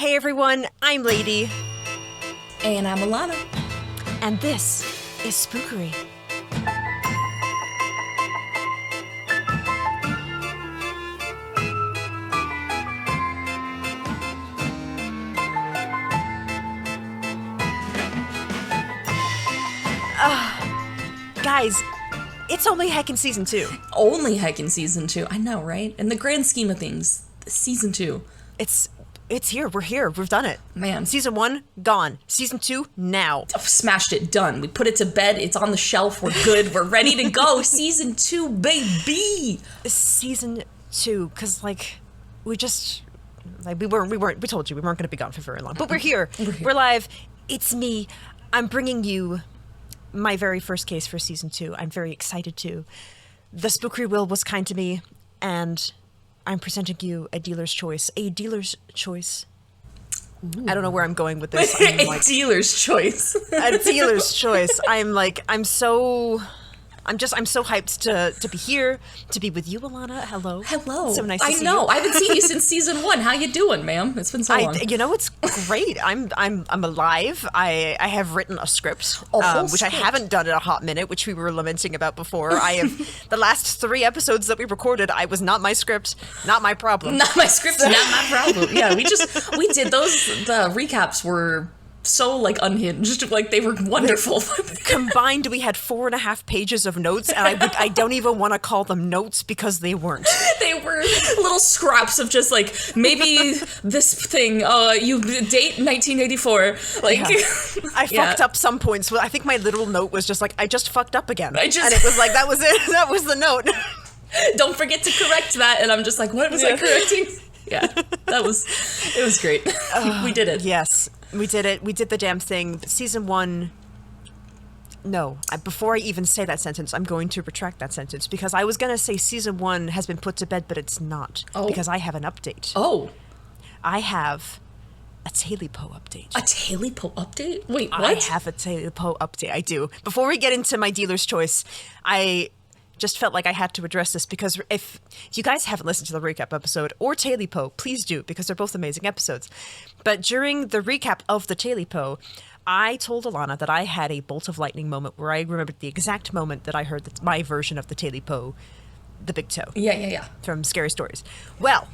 Hey everyone, I'm Lady. And I'm Alana. And this is Spookery. Guys, it's only heckin' season 2. Only heckin' season 2. I know, right? In the grand scheme of things, season 2. It's here. We're here. We've done it. Man. Season 1, gone. Season 2, now. Oh, smashed it. Done. We put it to bed. It's on the shelf. We're good. We're ready to go. Season 2, baby. Season 2, because, we told you we weren't going to be gone for very long. But we're here. We're live. It's me. I'm bringing you my very first case for season 2. I'm very excited to. The Spookery Will was kind to me, and I'm presenting you a dealer's choice. A dealer's choice. Ooh. I don't know where I'm going with this. A dealer's choice. A dealer's choice. I'm so hyped to be here, to be with you, Alana. Hello. Hello. So nice to see you. I know. I haven't seen you since season 1. How you doing, ma'am? It's been so long. It's great. I'm alive. I have written a script, which I haven't done in a hot minute, which we were lamenting about before. I have the last 3 episodes that we recorded. I was not my script, not my problem. Not my script, not my problem. Yeah, we did those. The recaps were so unhinged, they were wonderful. Combined, we had 4.5 pages of notes, and I don't even want to call them notes because they weren't. They were little scraps of just maybe this thing. You date 1984. I fucked up some points. I think my little note was just I just fucked up again, and it was that was it. That was the note. Don't forget to correct that. And I'm just what was I correcting? Yeah, it was great. We did it. Yes. We did it. We did the damn thing. Season 1... No. Before I even say that sentence, I'm going to retract that sentence because I was going to say Season 1 has been put to bed, but it's not. Oh. Because I have an update. Oh. I have a Talipo update. A Talipo update? Wait, what? I have a Talipo update. I do. Before we get into my dealer's choice, I just felt like I had to address this because if you guys haven't listened to the recap episode or Talipo, please do because they're both amazing episodes. But during the recap of the Talipo, I told Alana that I had a bolt of lightning moment where I remembered the exact moment that I heard my version of the Talipo, the big toe. Yeah. From Scary Stories. Well,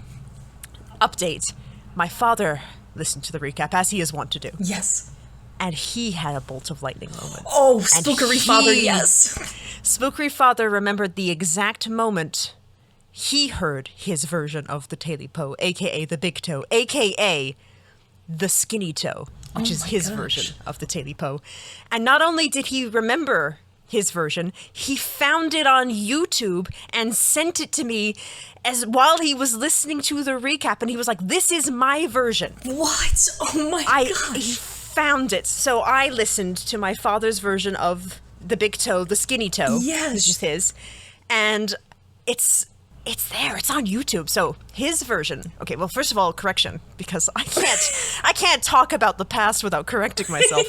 update. My father listened to the recap as he is wont to do. Yes. And he had a bolt of lightning moment. Oh, Spookery Father, yes. Spookery Father remembered the exact moment he heard his version of the Talipo, a.k.a. the big toe, a.k.a. the skinny toe, which is his version of the Talipo. And not only did he remember his version, he found it on YouTube and sent it to me while he was listening to the recap, and he was like, "This is my version." What? Oh my gosh. He found it. So I listened to my father's version of the big toe, the skinny toe, which is his, and it's there. It's on YouTube. So his version. Okay, well, first of all, correction, because I can't talk about the past without correcting myself.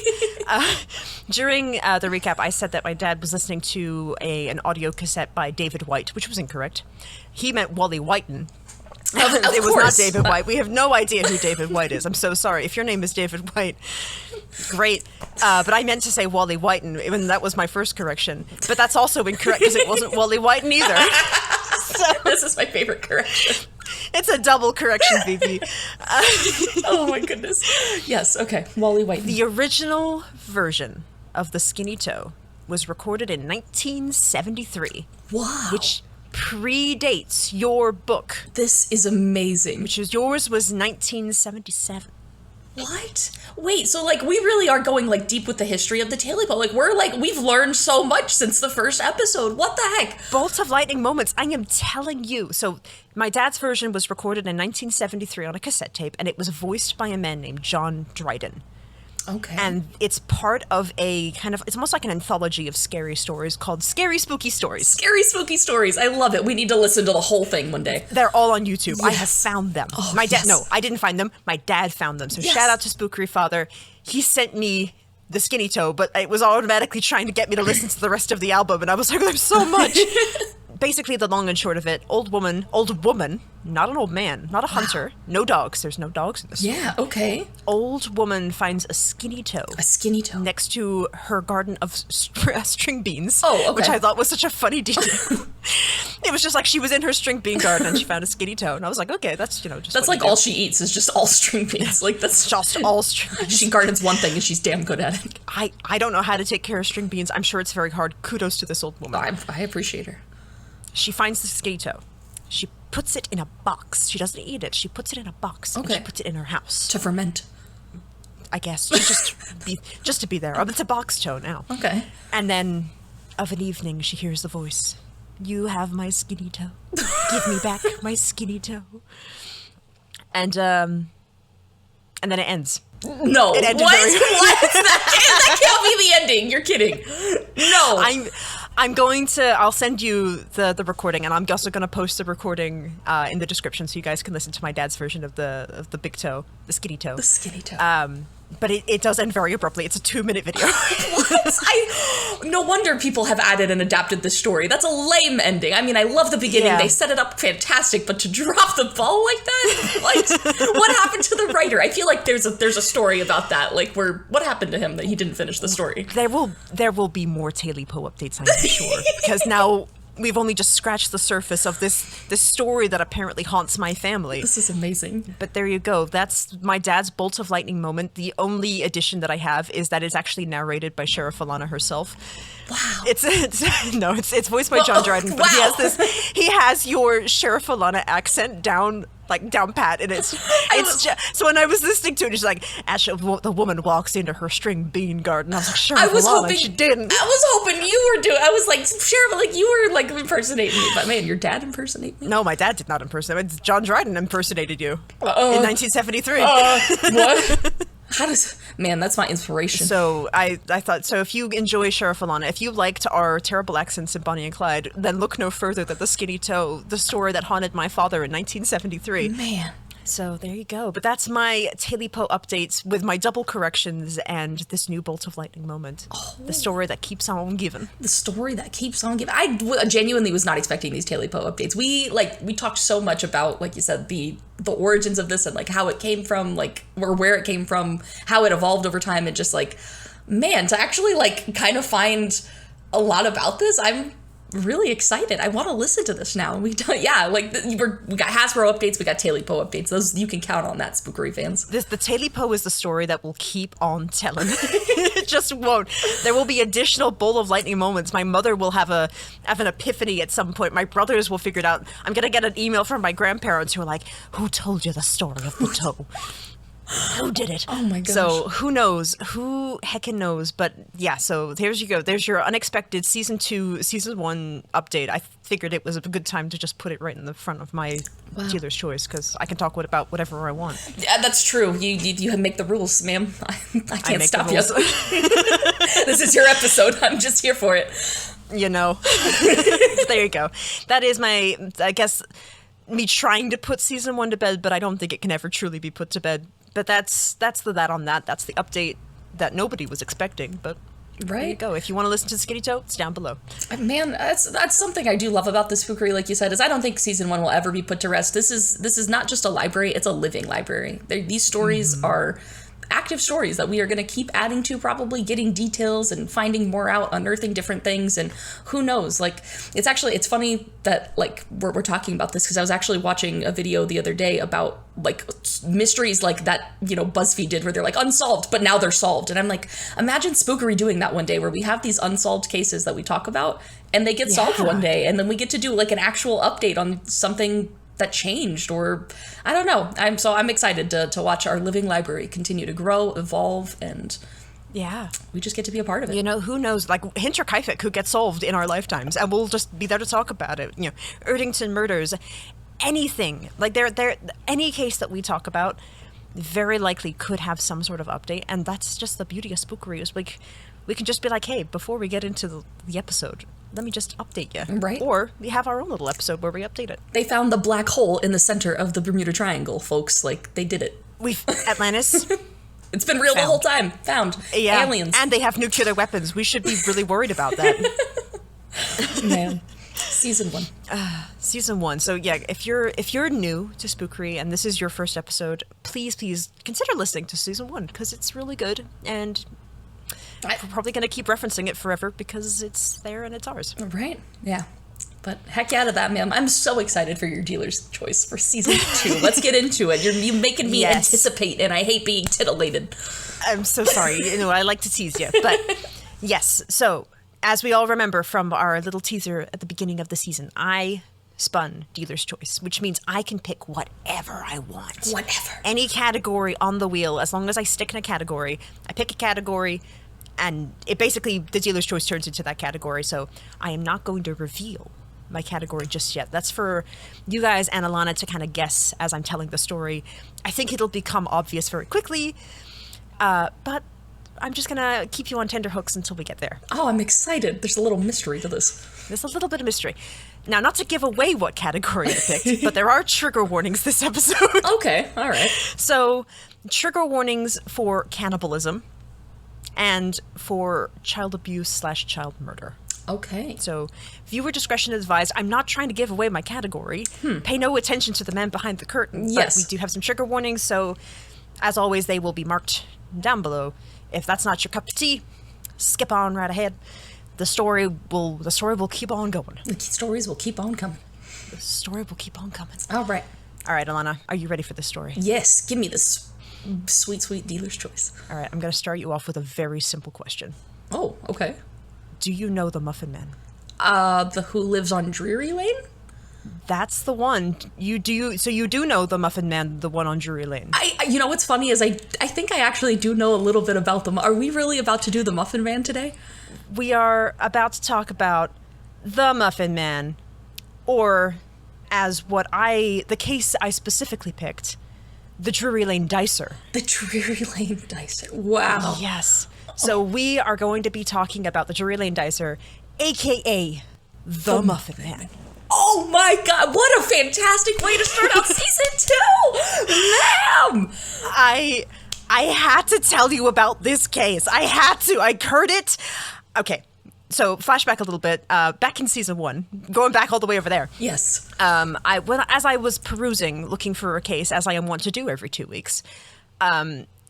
During the recap, I said that my dad was listening to an audio cassette by David White, which was incorrect. He meant Wally Whiten. It was not David White. We have no idea who David White is. I'm so sorry. If your name is David White, great. But I meant to say Wally Whiten, even that was my first correction. But that's also incorrect because it wasn't Wally Whiten either. So, this is my favorite correction. It's a double correction, baby. Oh my goodness. Yes, okay. Wally Whiten. The original version of the skinny toe was recorded in 1973. Wow. Which predates your book. This is amazing. Yours was 1977. What? Wait, so we really are going deep with the history of the Talipo. We've learned so much since the first episode. What the heck? Bolt of lightning moments. I am telling you. So my dad's version was recorded in 1973 on a cassette tape, and it was voiced by a man named John Dryden. Okay. And it's part of it's almost like an anthology of scary stories called Scary Spooky Stories. Scary Spooky Stories. I love it. We need to listen to the whole thing one day. They're all on YouTube. Yes. I have found them. Oh, No, I didn't find them. My dad found them. So shout out to Spookery Father. He sent me the skinny toe, but it was automatically trying to get me to listen to the rest of the album. And I was like, there's so much. basically the long and short of it, old woman, not an old man, not a hunter, no dogs. There's no dogs in this story. Yeah, okay. Old woman finds a skinny toe. A skinny toe. Next to her garden of string beans. Oh, okay. Which I thought was such a funny detail. It was just like she was in her string bean garden and she found a skinny toe. And I was like, okay, that's, just that's like all she eats is just all string beans. Like that's just all string beans. She gardens one thing and she's damn good at it. I don't know how to take care of string beans. I'm sure it's very hard. Kudos to this old woman. I appreciate her. She finds the skinny toe. She puts it in a box. She doesn't eat it. She puts it in a box. Okay. And she puts it in her house. To ferment. I guess. Just to be there. Oh, it's a box toe now. Okay. And then, of an evening, she hears the voice. You have my skinny toe. Give me back my skinny toe. And then it ends. No. It ended what? very That can't be the ending. You're kidding. No. I'll send you the recording, and I'm also going to post the recording in the description so you guys can listen to my dad's version of the big toe, the skinny toe. The skinny toe. But it does end very abruptly. It's a 2-minute video. What? No wonder people have added and adapted this story. That's a lame ending. I mean, I love the beginning. Yeah. They set it up fantastic, but to drop the ball like that? Like, what happened to the writer? I feel like there's a story about that. Like, what happened to him that he didn't finish the story? There will be more Taily Poe updates, I'm sure. Because now we've only just scratched the surface of this story that apparently haunts my family. This is amazing. But there you go. That's my dad's bolt of lightning moment. The only addition that I have is that it's actually narrated by Sheriff Alana herself. Wow. It's voiced by John Dryden, but wow. he has your Sheriff Alana accent down pat, and so when I was listening to it, it's like as the woman walks into her string bean garden, I was like, Sheriff Alana, she didn't. I was hoping you were doing. I was like, Sheriff, like you were like impersonating me, but man, your dad impersonated me. No, my dad did not impersonate. John Dryden impersonated you in 1973. What? Man, that's my inspiration. So I thought, so if you enjoy Sheriff Alana, if you liked our terrible accents in Bonnie and Clyde, then look no further than The Skinny Toe, the story that haunted my father in 1973. Man. So there you go. But that's my Taily Poe updates with my double corrections and this new bolt of lightning moment. Oh. The story that keeps on giving. The story that keeps on giving. I genuinely was not expecting these Taily Poe updates. We talked so much about, like you said, the origins of this and like how it came from, like, or where it came from, how it evolved over time, and just like, man, to actually like kind of find a lot about this, I'm really excited. I want to listen to this now. We got Hasbro updates, we got Taily Poe updates. Those you can count on that, Spookery fans. The Taily Poe is the story that will keep on telling. It just won't. There will be additional bolt of lightning moments. My mother will have an epiphany at some point. My brothers will figure it out. I'm gonna get an email from my grandparents who are like, "Who told you the story of the toe? Who did it?" Oh my gosh. So who knows? Who heckin' knows? But yeah, so there's you go. There's your unexpected season 1 update. I figured it was a good time to just put it right in the front of my dealer's choice because I can talk about whatever I want. Yeah, that's true. You make the rules, ma'am. I can't stop you. This is your episode. I'm just here for it. You know. There you go. That is I guess, me trying to put season 1 to bed, but I don't think it can ever truly be put to bed. But that's that on that. That's the update that nobody was expecting. But there you go. If you want to listen to Skinny Toe, it's down below. Man, that's something I do love about the Spookery, like you said, is I don't think season 1 will ever be put to rest. This is not just a library; it's a living library. These stories are active stories that we are going to keep adding to, probably getting details and finding more out, unearthing different things, and who knows, like it's funny that like we're talking about this because I was actually watching a video the other day about like mysteries like that, BuzzFeed did where they're like unsolved but now they're solved, and I'm like, imagine Spookery doing that one day where we have these unsolved cases that we talk about and they get solved one day, and then we get to do like an actual update on something that changed, or I don't know. I'm excited to watch our living library continue to grow, evolve, and we just get to be a part of it. Who knows? Like Hinter Kaifek could get solved in our lifetimes, and we'll just be there to talk about it. Erdington murders, anything like any case that we talk about, very likely could have some sort of update, and that's just the beauty of Spookery. Is like we can just be like, hey, before we get into the episode, let me just update you. Right. Or we have our own little episode where we update it. They found the black hole in the center of the Bermuda Triangle, folks. Like, they did it. Atlantis. It's been real the whole time. Found. Yeah. Aliens. And they have nuclear weapons. We should be really worried about that. Man. Season 1. Season 1. So yeah, if you're new to Spookery and this is your first episode, please consider listening to Season 1 because it's really good, and we're probably going to keep referencing it forever because it's there and it's ours. Right? Yeah. But heck out of that, ma'am. I'm so excited for your dealer's choice for Season 2. Let's get into it. You're making me anticipate, and I hate being titillated. I'm so sorry. I like to tease you. But yes, so as we all remember from our little teaser at the beginning of the season, I spun dealer's choice, which means I can pick whatever I want. Whatever. Any category on the wheel, as long as I stick in a category. I pick a category, and it basically, the dealer's choice turns into that category. So I am not going to reveal my category just yet. That's for you guys and Alana to kind of guess as I'm telling the story. I think it'll become obvious very quickly, but I'm just gonna keep you on tenterhooks until we get there. Oh, I'm excited. There's a little mystery to this. There's a little bit of mystery. Now, not to give away what category I picked, but there are trigger warnings this episode. Okay, all right. So, trigger warnings for cannibalism and for child abuse / child murder. Okay. So, viewer discretion is advised. I'm not trying to give away my category. Pay no attention to the man behind the curtain. Yes. But we do have some trigger warnings, so as always, they will be marked down below. If that's not your cup of tea, skip on right ahead. The story will keep on going. The stories will keep on coming. The story will keep on coming. All right. All right, Alana, are you ready for this story? Yes, give me this sweet, sweet dealer's choice. All right, I'm going to start you off with a very simple question. Oh, okay. Do you know the Muffin Man? The who lives on Drury Lane? That's the one. So you do know the Muffin Man, the one on Drury Lane. You know what's funny is I think I actually do know a little bit about them. Are we really about to do the Muffin Man today? We are about to talk about the Muffin Man, or as the case I specifically picked, the Drury Lane Dicer. The Drury Lane Dicer. Wow. Yes. So we are going to be talking about the Drury Lane Dicer, aka the Muffin Man. Oh my God, what a fantastic way to start out season 2! Ma'am! I had to tell you about this case. I had to. I heard it. Okay, so flashback a little bit. Back in season 1, going back all the way over there. Yes. As I was perusing, looking for a case, as I am wont to do every 2 weeks,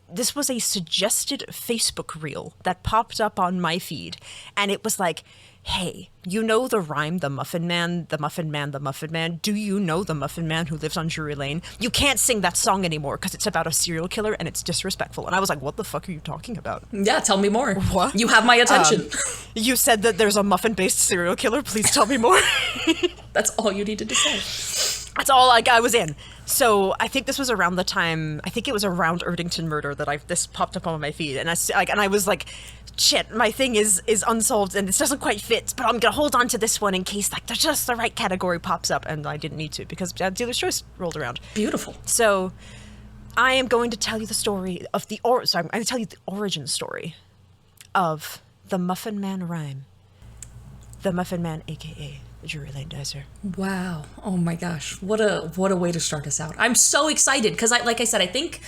this was a suggested Facebook reel that popped up on my feed, and it was like, hey, you know the rhyme, the Muffin Man, the Muffin Man, the Muffin Man? Do you know the Muffin Man who lives on Drury Lane? You can't sing that song anymore because it's about a serial killer and it's disrespectful. And I was like, what the fuck are you talking about? Yeah, tell me more. What? You have my attention. You said that there's a muffin-based serial killer. Please tell me more. That's all you needed to say. That's all I was in. So I think this was around the time, I think it was around Erdington murder that this popped up on my feed. And I was like, shit, my thing is unsolved and this doesn't quite fit, but I'm gonna hold on to this one in case there's just the right category pops up, and I didn't need to because dealer's choice rolled around. Beautiful. So I am going to tell you the story of I'm going to tell you the origin story of the Muffin Man rhyme. The Muffin Man, aka the Drury Lane Dicer. Wow. Oh my gosh. What a way to start us out. I'm so excited because like I said, I think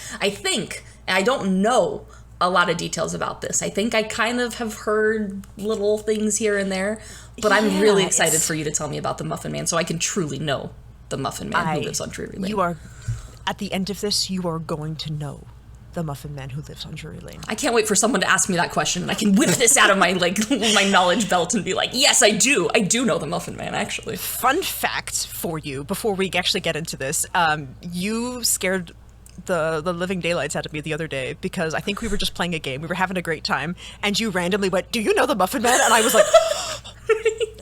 and I don't know a lot of details about this. I think I kind of have heard little things here and there, but I'm really excited for you to tell me about the Muffin Man so I can truly know the Muffin Man who lives on Drury Lane. At the end of this, you are going to know the Muffin Man who lives on Drury Lane. I can't wait for someone to ask me that question and I can whip this out of my my knowledge belt and be like, yes, I do know the Muffin Man, actually. Fun fact for you, before we actually get into this, you scared the living daylights out of me the other day because I think we were just playing a game. We were having a great time, and you randomly went, "Do you know the Muffin Man?" And I was like,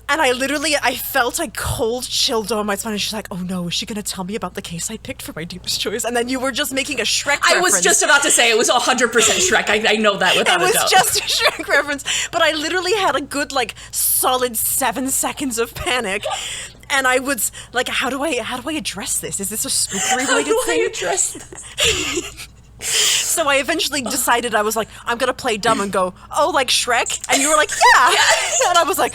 and I felt a cold chill down my spine. And she's like, "Oh no, is she gonna tell me about the case I picked for my dealer's choice?" And then you were just making a Shrek reference. I was just about to say it was 100% Shrek. I know that without a doubt. It was just a Shrek reference, but I literally had a good solid 7 seconds of panic. And I was like, how do I address this? Is this a spookery related thing? How do I address this? So I eventually decided, I was like, I'm going to play dumb and go, oh, like Shrek? And you were like, yeah. And I was like,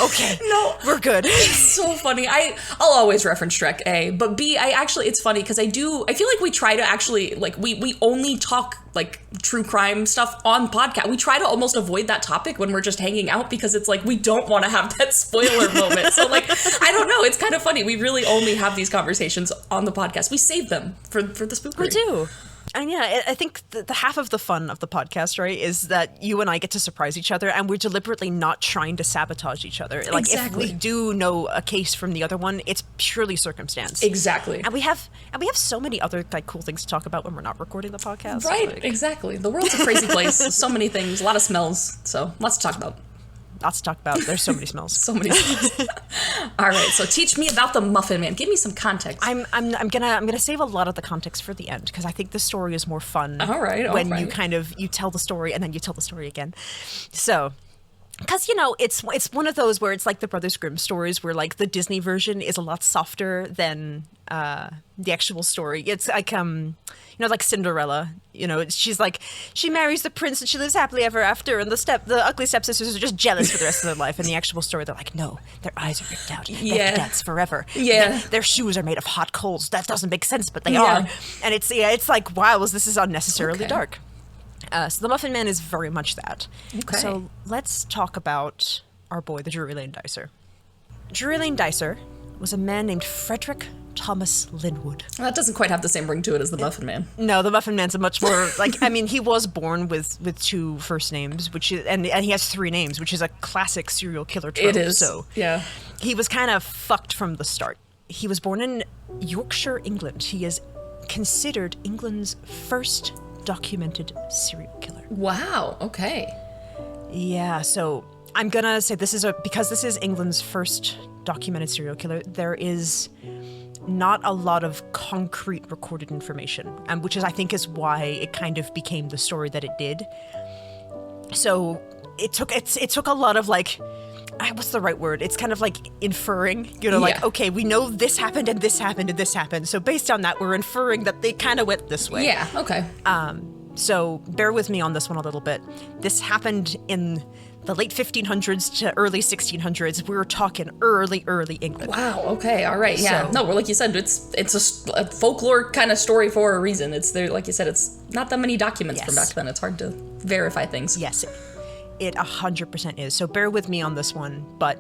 Okay. No. We're good. It's so funny. I'll always reference Shrek, A. But B, it's funny because I feel like we try to actually, like, we only talk, like, true crime stuff on podcast. We try to almost avoid that topic when we're just hanging out because it's like we don't want to have that spoiler moment. So, like, I don't know. It's kind of funny. We really only have these conversations on the podcast. We save them for the Spookery. We do. And yeah, I think the half of the fun of the podcast, right, is that you and I get to surprise each other, and we're deliberately not trying to sabotage each other. Like, exactly. If we do know a case from the other one, it's purely circumstance. Exactly. And we have so many other, like, cool things to talk about when we're not recording the podcast. Right, like, exactly. The world's a crazy place. So many things, a lot of smells. So lots to talk about. Lots to talk about. There's so many smells. So many smells. All right, so teach me about the Muffin Man. Give me some context. I'm gonna save a lot of the context for the end because I think the story is more fun. All right. When you tell the story and then you tell the story again. So, because it's one of those where it's like the Brothers Grimm stories where, like, the Disney version is a lot softer than the actual story. It's like like Cinderella. She's like, she marries the prince and she lives happily ever after, and the ugly stepsisters are just jealous for the rest of their life. And the actual story, they're like, no, their eyes are ripped out. They're cadets forever. Yeah. Their shoes are made of hot coals. That doesn't make sense, but they are. And it's like, wow, this is unnecessarily dark. So the Muffin Man is very much that. Okay. So let's talk about our boy, the Drury Lane Dicer. Drury Lane Dicer was a man named Frederick Thomas Linwood. That doesn't quite have the same ring to it as the Muffin Man. No, the Muffin Man's a much more, like, I mean, he was born with two first names, which is, and he has three names, which is a classic serial killer trope. It is. So yeah. He was kind of fucked from the start. He was born in Yorkshire, England. He is considered England's first documented serial killer. Wow. Okay. Yeah, so I'm gonna say because this is England's first documented serial killer, there is not a lot of concrete recorded information, which I think is why it kind of became the story that it did. So it took a lot of, like, what's the right word? It's kind of like inferring, like, okay, we know this happened and this happened and this happened. So based on that, we're inferring that they kind of went this way. Yeah, okay. So bear with me on this one a little bit. This happened in the late 1500s to early 1600s. We were talking early England. Wow. Okay. All right. Yeah. So, no, well, like you said, it's a folklore kind of story for a reason. It's there, like you said, it's not that many documents from back then. It's hard to verify things. Yes, it 100% is. So bear with me on this one, but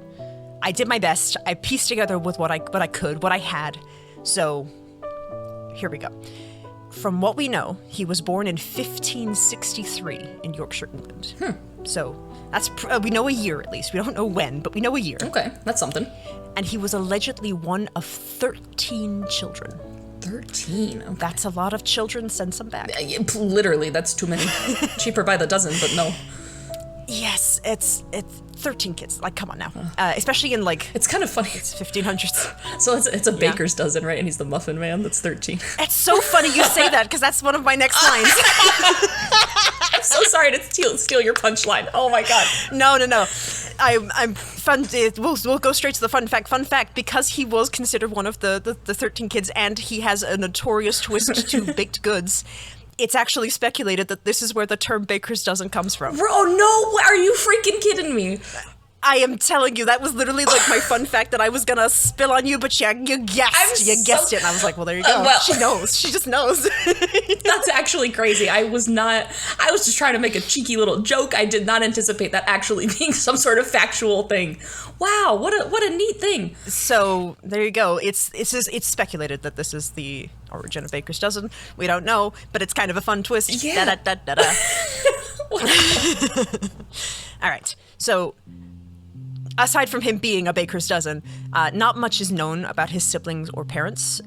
I did my best. I pieced together with what I had. So here we go. From what we know, he was born in 1563 in Yorkshire, England. So that's we know a year at least. We don't know when, but we know a year. Okay, that's something. And he was allegedly one of 13 children. 13? Okay. That's a lot of children. Send some back. Literally, that's too many. Cheaper by the dozen, but no. Yes, it's 13 kids. Like, come on now. Especially in, like... It's kind of funny. It's 1500s. So it's a baker's dozen, right? And he's the Muffin Man. That's 13. It's so funny you say that, because that's one of my next lines. I'm so sorry to steal your punchline. Oh, my God. No. I'm fun. We'll go straight to the fun fact. Fun fact, because he was considered one of the 13 kids, and he has a notorious twist to baked goods, it's actually speculated that this is where the term baker's dozen comes from. Bro, no, are you freaking kidding me? I am telling you, that was literally like my fun fact that I was gonna spill on you, but you guessed. You guessed it. And I was like, well, there you go. She knows. She just knows. That's actually crazy. I was just trying to make a cheeky little joke. I did not anticipate that actually being some sort of factual thing. Wow, what a neat thing. So there you go. It's speculated that this is the origin of baker's dozen. We don't know, but it's kind of a fun twist. Yeah. Da. All right. So, aside from him being a baker's dozen, not much is known about his siblings or parents.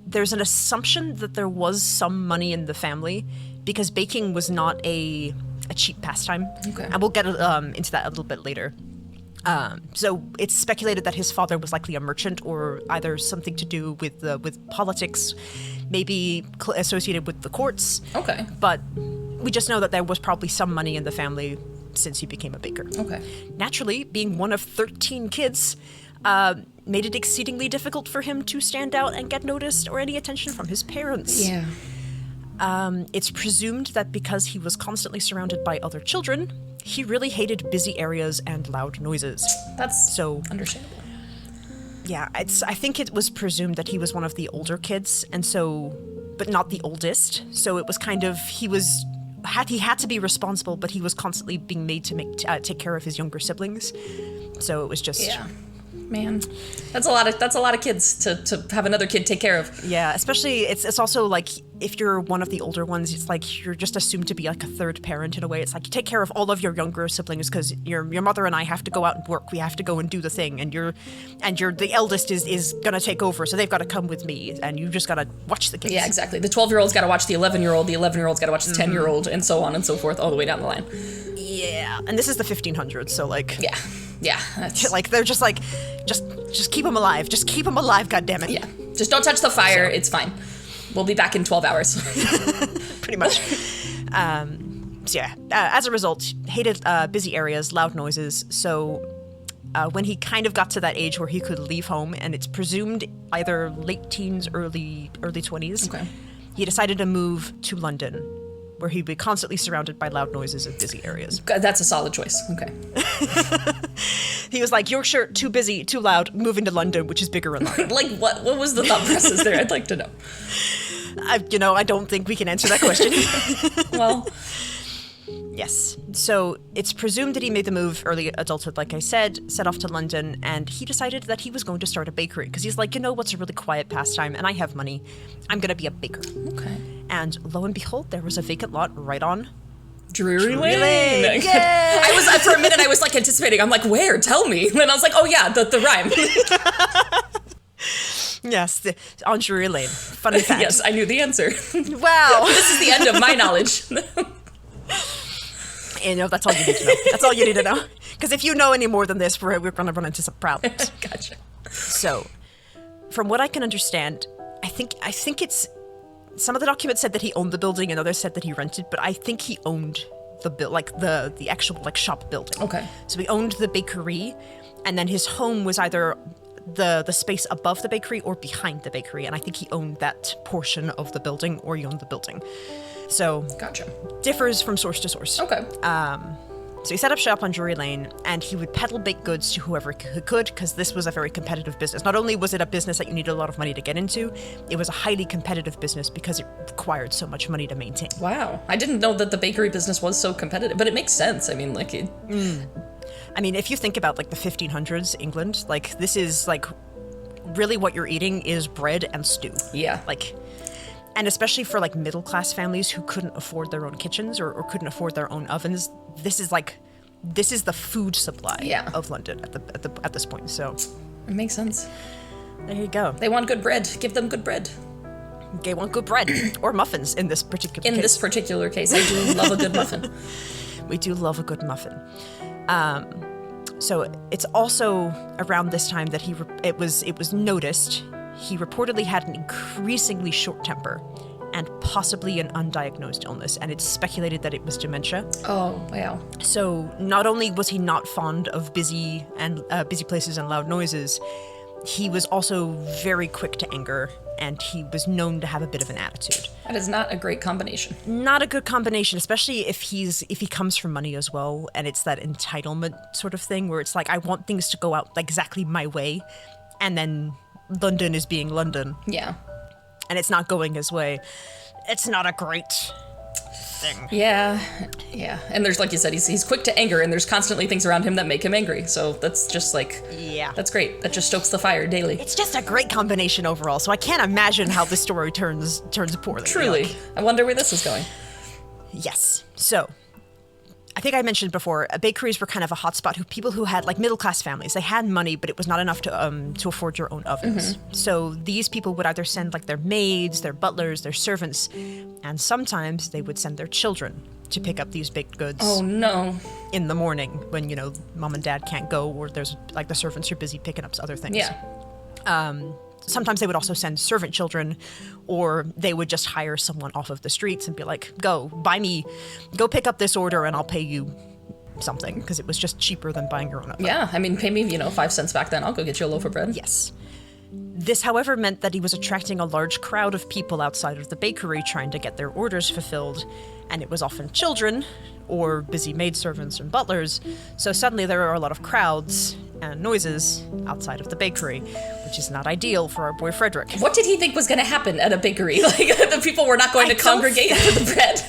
There's an assumption that there was some money in the family because baking was not a cheap pastime. Okay. And we'll get into that a little bit later. So it's speculated that his father was likely a merchant or either something to do with politics, maybe associated with the courts. Okay. But we just know that there was probably some money in the family since he became a baker. Okay. Naturally, being one of 13 kids made it exceedingly difficult for him to stand out and get noticed or any attention from his parents. Yeah. It's presumed that because he was constantly surrounded by other children, he really hated busy areas and loud noises. That's so understandable. Yeah, I think it was presumed that he was one of the older kids, and so, but not the oldest. So it was kind of, he had to be responsible, but he was constantly being made to take care of his younger siblings. So it was just... Yeah. Man, that's a lot of kids to have another kid take care of. Yeah, especially it's also like if you're one of the older ones, it's like you're just assumed to be like a third parent in a way. It's like you take care of all of your younger siblings because your mother and I have to go out and work. We have to go and do the thing, and the eldest is gonna take over, so they've got to come with me, and you just gotta watch the kids. Yeah, exactly. The 12-year-old's got to watch the 11-year-old. The 11-year-old's got to watch the 10-year-old, and so on and so forth, all the way down the line. Yeah, and this is the 1500s, so like... Yeah, that's... Like, they're just like, just keep them alive. Just keep them alive, goddammit. Yeah, just don't touch the fire. So. It's fine. We'll be back in 12 hours. Pretty much. So yeah, as a result, hated busy areas, loud noises, so when he kind of got to that age where he could leave home, and it's presumed either late teens, early 20s, okay. He decided to move to London, where he'd be constantly surrounded by loud noises and busy areas. That's a solid choice. Okay. He was like, Yorkshire, too busy, too loud, moving to London, which is bigger and louder. Like, what was the thought process there? I'd like to know. I don't think we can answer that question. Well... Yes. So it's presumed that he made the move early adulthood, like I said, set off to London, and he decided that he was going to start a bakery, because he's like, what's a really quiet pastime, and I have money. I'm going to be a baker. Okay. And lo and behold, there was a vacant lot right on Drury Lane. Yeah. I was, for a minute, I was like anticipating. I'm like, where? Tell me. And I was like, oh yeah, the rhyme. Yes, on Drury Lane. Funny fact. Yes, I knew the answer. Wow. This is the end of my knowledge. That's all you need to know. That's all you need to know. Because if you know any more than this, we're going to run into some problems. Gotcha. So, from what I can understand, I think it's... Some of the documents said that he owned the building and others said that he rented, but I think he owned the actual shop building. Okay. So he owned the bakery, and then his home was either the space above the bakery or behind the bakery, and I think he owned that portion of the building, or he owned the building. So, gotcha. Differs from source to source. Okay. So he set up shop on Drury Lane, and he would peddle baked goods to whoever he could, because this was a very competitive business. Not only was it a business that you needed a lot of money to get into, it was a highly competitive business because it required so much money to maintain. Wow. I didn't know that the bakery business was so competitive, but it makes sense. I mean, like... I mean, if you think about, the 1500s England, this is, really what you're eating is bread and stew. Yeah. And especially for middle-class families who couldn't afford their own kitchens or couldn't afford their own ovens, this is the food supply of London at this point. So it makes sense. There you go. They want good bread. Give them good bread. They want good bread or muffins in this particular case. In this particular case, I do love a good muffin. We do love a good muffin. So it's also around this time that it was noticed. He reportedly had an increasingly short temper and possibly an undiagnosed illness, and it's speculated that it was dementia. Oh, wow. So not only was he not fond of busy places and loud noises, he was also very quick to anger, and he was known to have a bit of an attitude. That is not a great combination. Not a good combination, especially if he comes from money as well, and it's that entitlement sort of thing where it's like, I want things to go out exactly my way, and then London is being London. Yeah. And it's not going his way. It's not a great thing. Yeah. And there's, like you said, he's quick to anger, and there's constantly things around him that make him angry. So that's just that's great. That just stokes the fire daily. It's just a great combination overall. So I can't imagine how the story turns poorly. Truly. I wonder where this is going. Yes. So I think I mentioned before, bakeries were kind of a hotspot. People who had middle-class families, they had money, but it was not enough to afford your own ovens. Mm-hmm. So these people would either send their maids, their butlers, their servants, and sometimes they would send their children to pick up these baked goods. Oh no! In the morning when mom and dad can't go, or there's the servants are busy picking up other things. Yeah. Sometimes they would also send servant children, or they would just hire someone off of the streets and be like, go pick up this order and I'll pay you something, because it was just cheaper than buying your own oven. Yeah, I mean, pay me, 5 cents back then. I'll go get you a loaf of bread. Yes. This, however, meant that he was attracting a large crowd of people outside of the bakery trying to get their orders fulfilled, and it was often children or busy maidservants and butlers, so suddenly there are a lot of crowds and noises outside of the bakery, which is not ideal for our boy Frederick. What did he think was going to happen at a bakery? Like, the people were not going to congregate for the bread.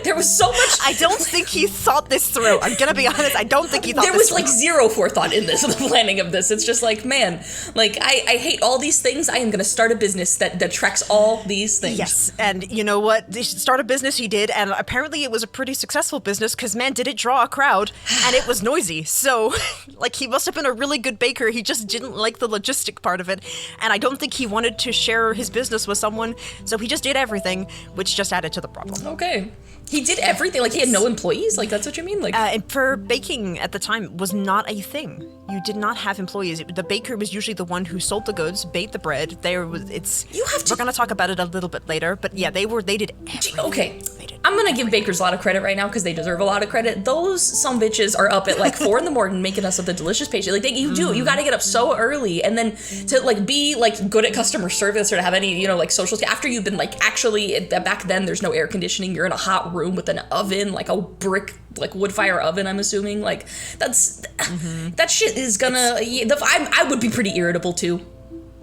There was so much... I don't think he thought this through. I'm gonna be honest, I don't think he thought there this was like zero forethought in this, the planning of this. It's just like, man, like, I hate all these things. I am gonna start a business that tracks all these things. Yes, and you know what? Start a business he did, and apparently it was a pretty successful business, because man, did it draw a crowd, and it was noisy. So, like, he must have been a really good baker. He just didn't like the logistic part of it, and I don't think he wanted to share his business with someone, so he just did everything, which just added to the problem. Okay. He did everything? Like, he had no employees? Like, that's what you mean? Like, and for baking at the time was not a thing. You did not have employees. The baker was usually the one who sold the goods, baked the bread. We're going to talk about it a little bit later, but yeah, they did everything. Okay. I'm going to give bakers a lot of credit right now because they deserve a lot of credit. Those some bitches are up at like 4 a.m. making us the delicious pastry. Like, you got to get up so early, and then to like be like good at customer service or to have any, you know, like social skills after you've been like, actually back then there's no air conditioning. You're in a hot room with an oven, like a brick, like wood fire oven, I'm assuming. Like, that shit is gonna, I would be pretty irritable too.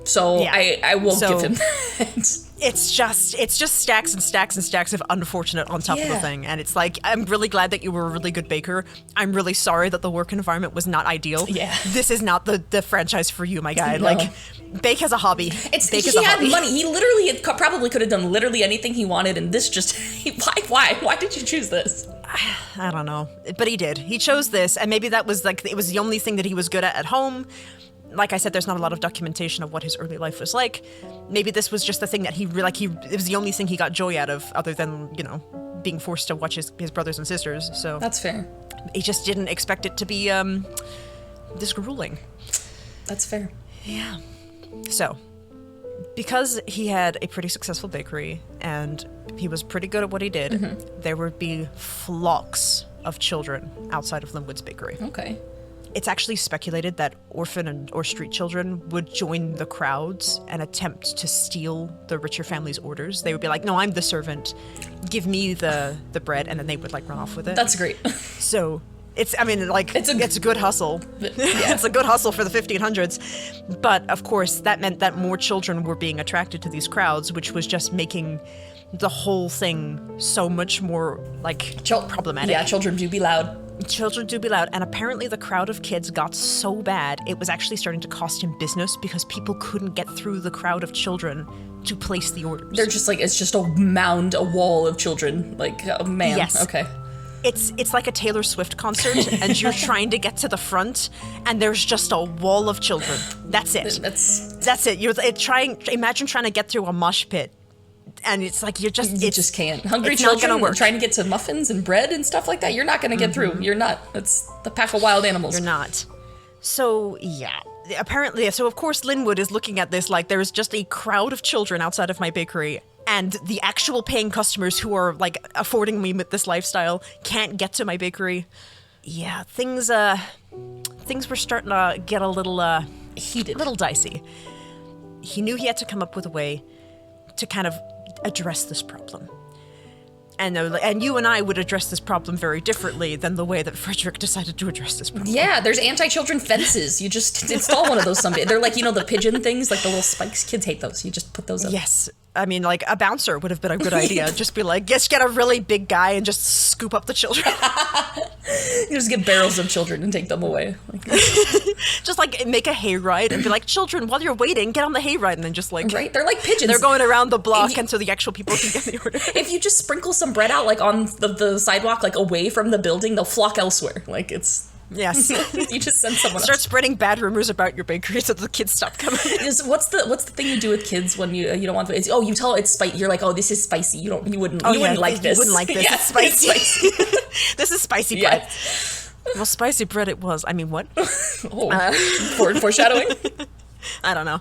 So yeah. I won't give him that. It's just stacks and stacks and stacks of unfortunate on top of the thing. And it's like, I'm really glad that you were a really good baker. I'm really sorry that the work environment was not ideal. Yeah. This is not the franchise for you, my guy. No. Like, bake as a hobby. He had money. He literally probably could have done literally anything he wanted, and this just, why did you choose this? I don't know. But he did. He chose this, and maybe that was like, it was the only thing that he was good at home. Like I said, there's not a lot of documentation of what his early life was like. Maybe this was just the thing that it was the only thing he got joy out of, other than, you know, being forced to watch his brothers and sisters. So that's fair. He just didn't expect it to be this grueling. That's fair. Yeah. So, because he had a pretty successful bakery and he was pretty good at what he did, there would be flocks of children outside of Linwood's bakery. Okay. It's actually speculated that orphan or street children would join the crowds and attempt to steal the richer family's orders. They would be like, no, I'm the servant. Give me the bread. And then they would like run off with it. That's great. So it's a good hustle. Yeah. It's a good hustle for the 1500s. But of course, that meant that more children were being attracted to these crowds, which was just making the whole thing so much more like problematic. Yeah, children do be loud. Children do be loud, and apparently the crowd of kids got so bad it was actually starting to cost him business because people couldn't get through the crowd of children to place the orders. They're just like, it's just a mound, a wall of children. Like, oh man. Yes. Okay. It's like a Taylor Swift concert, and you're trying to get to the front, and there's just a wall of children. That's it. That's it. Imagine trying to get through a mosh pit. And it's like you just can't. Hungry children trying to get to muffins and bread and stuff like that. You're not going to get through. You're not. It's the pack of wild animals. You're not. So yeah, apparently. So of course Linwood is looking at this like there's just a crowd of children outside of my bakery, and the actual paying customers who are like affording me with this lifestyle can't get to my bakery. Yeah, things were starting to get a little heated, a little dicey. He knew he had to come up with a way to kind of address this problem. And you and I would address this problem very differently than the way that Frederick decided to address this problem. Yeah, there's anti-children fences. You just install one of those someday. They're like, you know, the pigeon things, like the little spikes. Kids hate those. You just put those up. Yes. I mean, like, a bouncer would have been a good idea. Just be like, just get a really big guy and just scoop up the children. You just get barrels of children and take them away. Just, like, make a hayride and be like, children, while you're waiting, get on the hayride. And then just, like... Right? They're like pigeons. They're going around the block, and so the actual people can get the order. If you just sprinkle some bread out, like, on the sidewalk, like, away from the building, they'll flock elsewhere. Like, it's... Yes. You just send someone Start spreading bad rumors about your bakery so the kids stop coming. What's the thing you do with kids when you don't want to? You tell it's spicy. You're like, oh, this is spicy. You wouldn't like this. You wouldn't like this. Yeah, it's spicy. It's spicy. This is spicy bread. Well, spicy bread it was. I mean, what? Foreshadowing. I don't know.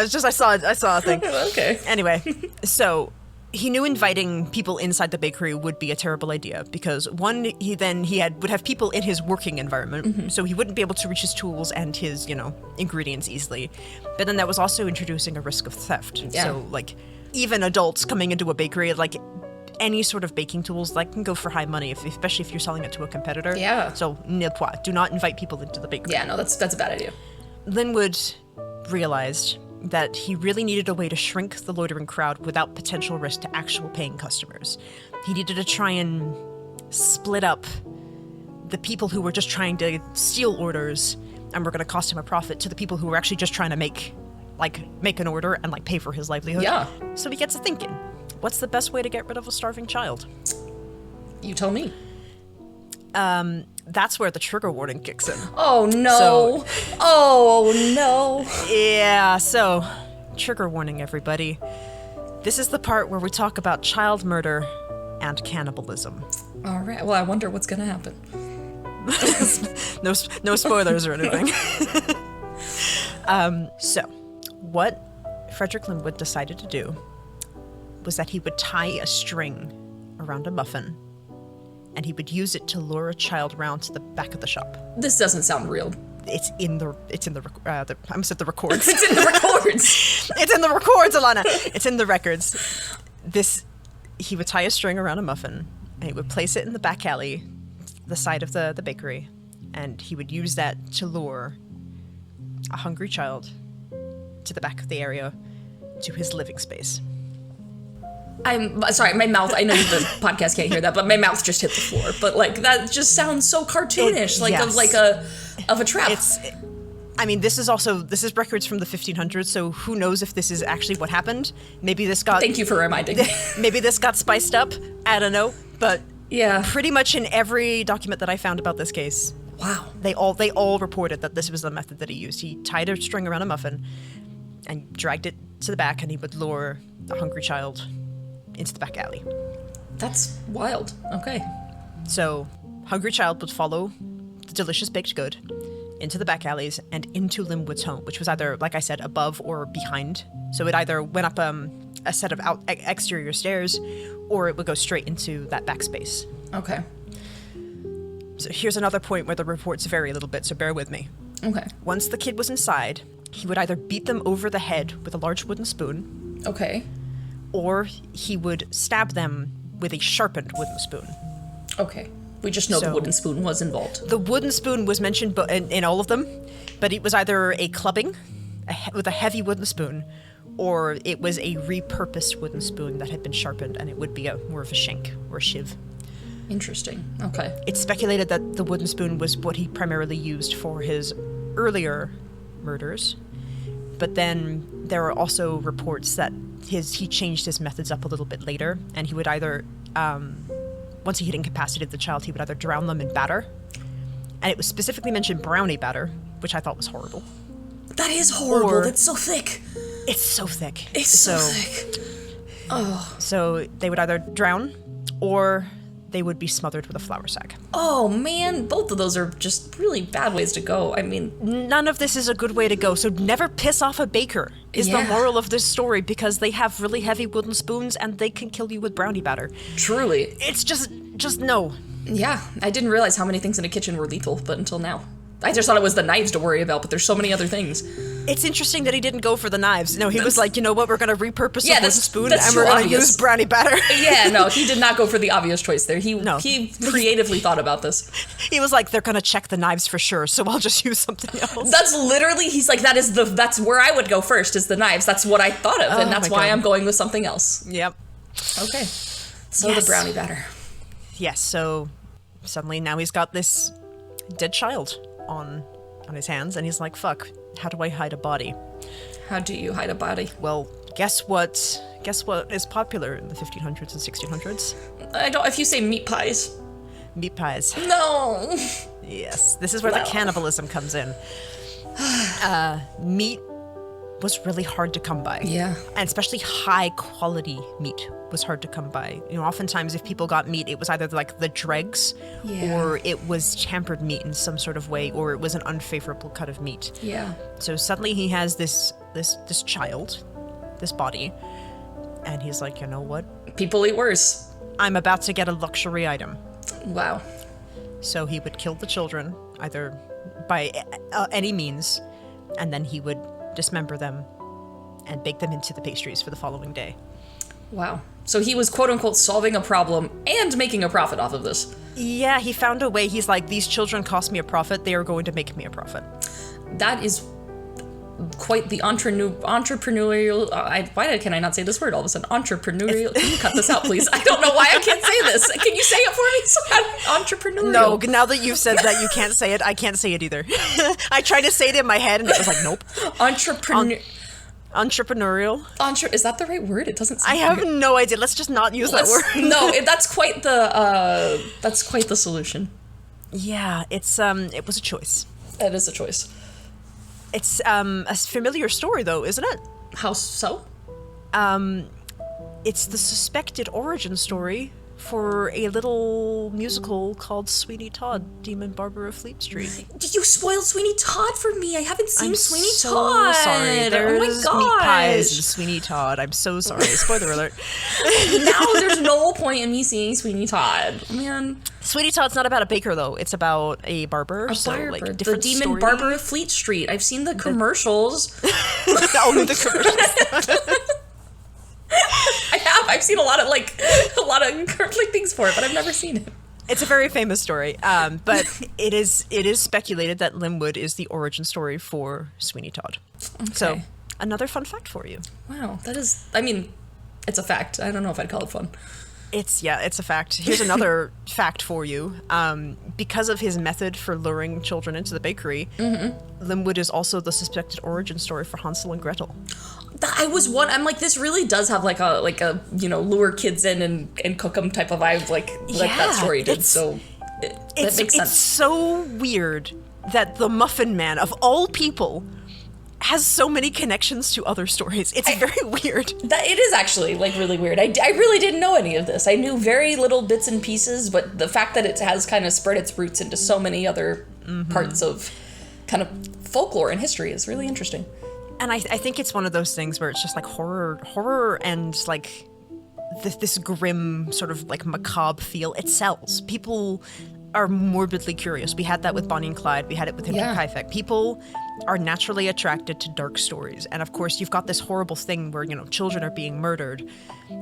It's just I saw a thing. Okay. Anyway, so He knew inviting people inside the bakery would be a terrible idea because one, would have people in his working environment, so he wouldn't be able to reach his tools and his, ingredients easily. But then that was also introducing a risk of theft. Yeah. So, like, even adults coming into a bakery, like, any sort of baking tools, like, can go for high money, especially if you're selling it to a competitor. Yeah. So, nil point. Do not invite people into the bakery. Yeah, no, that's a bad idea. Linwood realized that he really needed a way to shrink the loitering crowd without potential risk to actual paying customers. He needed to try and split up the people who were just trying to steal orders and were going to cost him a profit to the people who were actually just trying to make an order and like pay for his livelihood. Yeah. So he gets to thinking, what's the best way to get rid of a starving child? You tell me. That's where the trigger warning kicks in. Oh no. Yeah, so trigger warning, everybody. This is the part where we talk about child murder and cannibalism. All right. Well, I wonder what's going to happen. No spoilers or anything. So, what Frederick Linwood decided to do was that he would tie a string around a muffin and he would use it to lure a child round to the back of the shop. This doesn't sound real. It's in the I almost said the records. It's in the records. It's in the records, Alana. It's in the records. He would tie a string around a muffin and he would place it in the back alley, the side of the bakery, and he would use that to lure a hungry child to the back of the area to his living space. I'm sorry, my mouth, I know the podcast can't hear that, but my mouth just hit the floor. But like that just sounds so cartoonish, of a trap. This is records from the 1500s, so who knows if this is actually what happened. Maybe this got Thank you for reminding me. Maybe this got spiced up. I don't know, but yeah. Pretty much in every document that I found about this case, wow, they all reported that this was the method that he used. He tied a string around a muffin and dragged it to the back, and he would lure a hungry child into the back alley. That's wild. Okay. So, hungry child would follow the delicious baked good into the back alleys and into Linwood's home, which was either, like I said, above or behind. So it either went up a set of exterior stairs, or it would go straight into that back space. Okay. So here's another point where the reports vary a little bit, so bear with me. Okay. Once the kid was inside, he would either beat them over the head with a large wooden spoon. Okay. Or he would stab them with a sharpened wooden spoon. Okay. We just know the wooden spoon was involved. The wooden spoon was mentioned in all of them, but it was either a clubbing with a heavy wooden spoon, or it was a repurposed wooden spoon that had been sharpened, and it would be more of a shank or a shiv. Interesting. Okay. It's speculated that the wooden spoon was what he primarily used for his earlier murders, but then there are also reports that he changed his methods up a little bit later, and he would either, once he had incapacitated the child, he would either drown them in batter, and it was specifically mentioned brownie batter, which I thought was horrible. That is horrible. That's so thick. It's so thick. It's so thick. Oh. So they would either drown, or they would be smothered with a flour sack. Oh man, both of those are just really bad ways to go. I mean, none of this is a good way to go, so never piss off a baker is the moral of this story, because they have really heavy wooden spoons and they can kill you with brownie batter. Truly. It's just no. Yeah, I didn't realize how many things in a kitchen were lethal, but until now. I just thought it was the knives to worry about, but there's so many other things. It's interesting that he didn't go for the knives. No, he was like, you know what, we're going to repurpose the wooden spoon and we're going to use brownie batter. Yeah, no, he did not go for the obvious choice there. He creatively thought about this. He was like, they're going to check the knives for sure, so I'll just use something else. That's literally, he's like, that's where I would go first, is the knives. That's what I thought of, and that's why I'm going with something else. Yep. Okay. So the brownie batter. Yes, so suddenly now he's got this dead child on his hands, and he's like, fuck, how do I hide a body? How do you hide a body? Well, guess what is popular in the 1500s and 1600s? If you say meat pies. Meat pies. No! Yes, this is where the cannibalism comes in. Meat was really hard to come by. Yeah. And especially high quality meat was hard to come by. You know, oftentimes if people got meat, it was either like the dregs, or it was tampered meat in some sort of way, or it was an unfavorable cut of meat. Yeah. So suddenly he has this child, this body, And he's like, you know what? People eat worse. I'm about to get a luxury item. Wow. So he would kill the children, either by any means, and then he would dismember them and bake them into the pastries for the following day. Wow. So he was, quote unquote, solving a problem and making a profit off of this. Yeah, he found a way. He's like, these children cost me a profit. They are going to make me a profit. That is quite the entrepreneurial. Why can I not say this word all of a sudden? Entrepreneurial. Can you cut this out, please? I don't know why I can't say this. Can you say it for me? Entrepreneurial. No, now that you've said that you can't say it, I can't say it either. I tried to say it in my head and it was like, nope. Entrepreneurial. Is that the right word? It doesn't. I have no idea. Let's just not use that word. No, that's quite the solution. Yeah, it was a choice. That is a choice. It's a familiar story, though, isn't it? How so? It's the suspected origin story for a little musical called Sweeney Todd, Demon Barber of Fleet Street. You spoiled Sweeney Todd for me. I haven't seen Sweeney so Todd. Sorry. There's oh my meat pies gosh. and Sweeney Todd. I'm so sorry. Spoiler alert. Now there's no point in me seeing Sweeney Todd. Man. Sweeney Todd's not about a baker, though. It's about a barber. Like the different Demon story. Barber of Fleet Street. I've seen the commercials. Only the commercials. I have. I've seen a lot of things for it, but I've never seen it. It's a very famous story, but it is speculated that Linwood is the origin story for Sweeney Todd. Okay. So, another fun fact for you. Wow, that is. I mean, it's a fact. I don't know if I'd call it fun. It's a fact. Here's another fact for you. Because of his method for luring children into the bakery, Linwood is also the suspected origin story for Hansel and Gretel. I'm like, this really does have like a lure kids in and cook them type of vibe, like that story did. So that makes sense. It's so weird that the Muffin Man, of all people, has so many connections to other stories. It's very weird. It is actually like really weird. I really didn't know any of this. I knew very little bits and pieces, but the fact that it has kind of spread its roots into so many other parts of kind of folklore and history is really interesting. And I think it's one of those things where it's just like horror and like this grim sort of like macabre feel. It sells. People are morbidly curious. We had that with Bonnie and Clyde. We had it with Hinterkaifeck. People are naturally attracted to dark stories. And of course, you've got this horrible thing where, children are being murdered.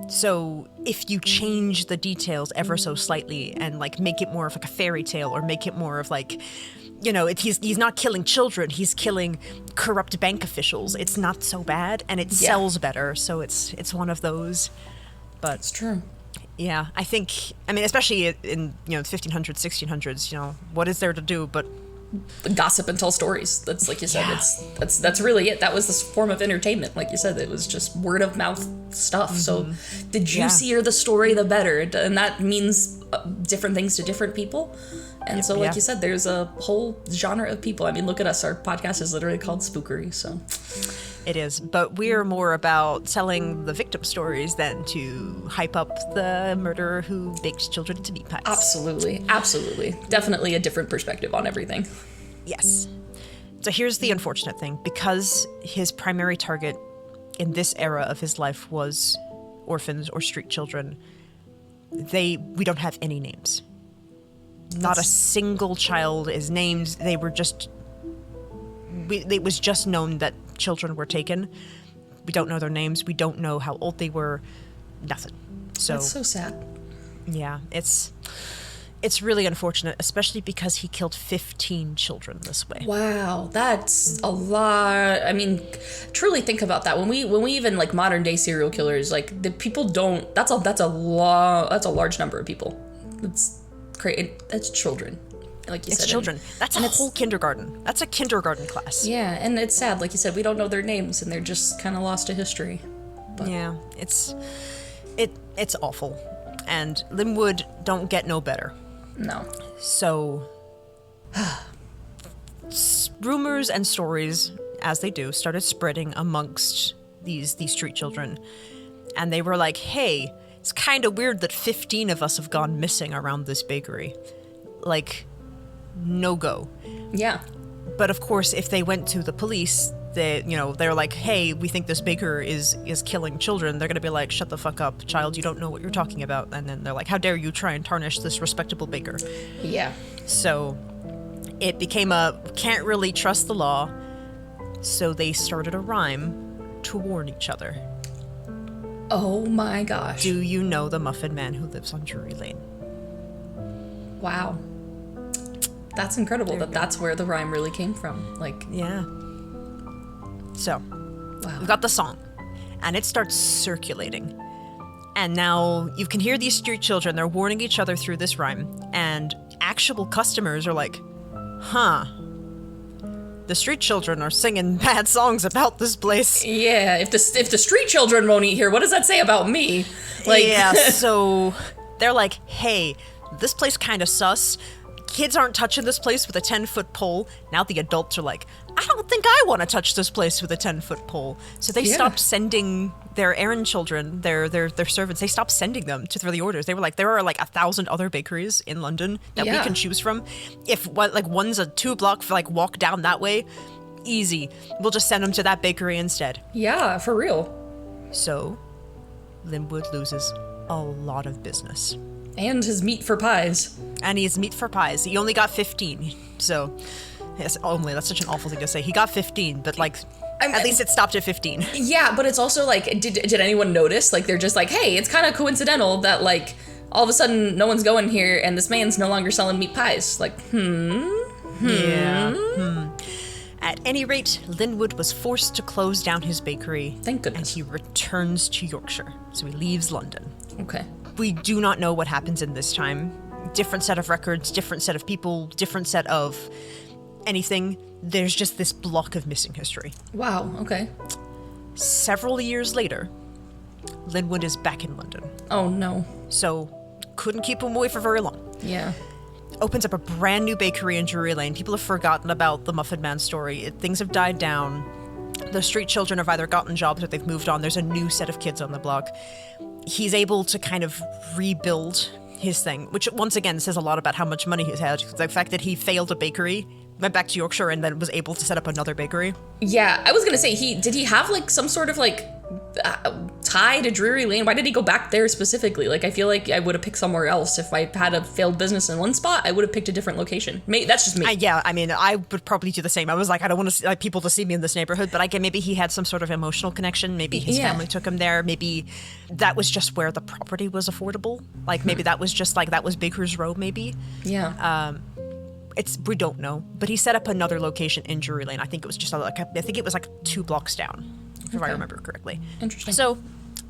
So if you change the details ever so slightly and like make it more of like a fairy tale or make it more of like, he's not killing children, he's killing corrupt bank officials. It's not so bad and it sells better. So it's one of those. But it's true. Yeah, I mean, especially in 1500s, 1600s, what is there to do but gossip and tell stories? That's like you said. That's really it. That was this form of entertainment. Like you said, it was just word of mouth stuff. So the juicier the story, the better, and that means different things to different people. And so, like you said, there's a whole genre of people. I mean, look at us. Our podcast is literally called Spookery. So it is, but we're more about telling the victim stories than to hype up the murderer who baked children into meat pies. Absolutely. Definitely a different perspective on everything. Yes. So here's the unfortunate thing. Because his primary target in this era of his life was orphans or street children, we don't have any names. Not a single child is named. They were just... it was just known that children were taken. We don't know their names. We don't know how old they were. Nothing. So that's so sad. Yeah, it's really unfortunate, especially because he killed 15 children this way. Wow, that's a lot. I mean, truly think about that. When we even like modern day serial killers, like the people don't. That's a large number of people. That's children. Like you said, it's children. That's a whole kindergarten. That's a kindergarten class. Yeah, and it's sad. Like you said, we don't know their names, and they're just kind of lost to history. But. Yeah, it's awful, and Linwood don't get no better. No. So, rumors and stories, as they do, started spreading amongst these street children, and they were like, "Hey, it's kind of weird that 15 of us have gone missing around this bakery. Like." No go. Yeah. But of course, if they went to the police, they're like, hey, we think this baker is killing children, they're going to be like, shut the fuck up, child, you don't know what you're talking about. And then they're like, how dare you try and tarnish this respectable baker. Yeah. So it became a can't really trust the law, so they started a rhyme to warn each other. Oh my gosh. Do you know the Muffin Man who lives on Drury Lane? Wow. That's incredible that's where the rhyme really came from. Like, yeah. So, wow. we've got the song, and it starts circulating. And now you can hear these street children, they're warning each other through this rhyme, and actual customers are like, huh, the street children are singing bad songs about this place. Yeah, if the street children won't eat here, what does that say about me? Like, yeah, so they're like, hey, this place kind of sus. Kids aren't touching this place with a 10-foot pole. Now the adults are like, I don't think I want to touch this place with a 10-foot pole. So they stopped sending their errand children, their servants, they stopped sending them to throw the orders. They were like, there are like 1,000 other bakeries in London that we can choose from. If one's a 2-block walk down that way, easy. We'll just send them to that bakery instead. Yeah, for real. So Linwood loses a lot of business. And his meat for pies. And he has meat for pies. He only got 15. So, yes, only. That's such an awful thing to say. He got 15, but at least it stopped at 15. Yeah, but it's also like, did anyone notice? Like, they're just like, hey, it's kind of coincidental that, like, all of a sudden no one's going here and this man's no longer selling meat pies. Like, At any rate, Linwood was forced to close down his bakery. Thank goodness. And he returns to Yorkshire. So he leaves London. Okay. We do not know what happens in this time. Different set of records, different set of people, different set of anything. There's just this block of missing history. Wow, okay. Several years later, Linwood is back in London. Oh, no. So, couldn't keep him away for very long. Yeah. Opens up a brand new bakery in Drury Lane. People have forgotten about the Muffin Man story. Things have died down. The street children have either gotten jobs or they've moved on. There's a new set of kids on the block. He's able to kind of rebuild his thing, which once again says a lot about how much money he's had. The fact that he failed a bakery, went back to Yorkshire, and then was able to set up another bakery. Yeah, I was gonna say, did he have like some sort of like tie to Drury Lane? Why did he go back there specifically? Like, I feel like I would have picked somewhere else. If I had a failed business in one spot, I would have picked a different location. That's just me. I would probably do the same. I was like, I don't want to people to see me in this neighborhood, but maybe he had some sort of emotional connection. Maybe his family took him there. Maybe that was just where the property was affordable. Like, maybe that was just that was Baker's Row, maybe. Yeah. We don't know, but he set up another location in Drury Lane. I think it was just I think it was 2 blocks down, if I remember correctly. Interesting. So,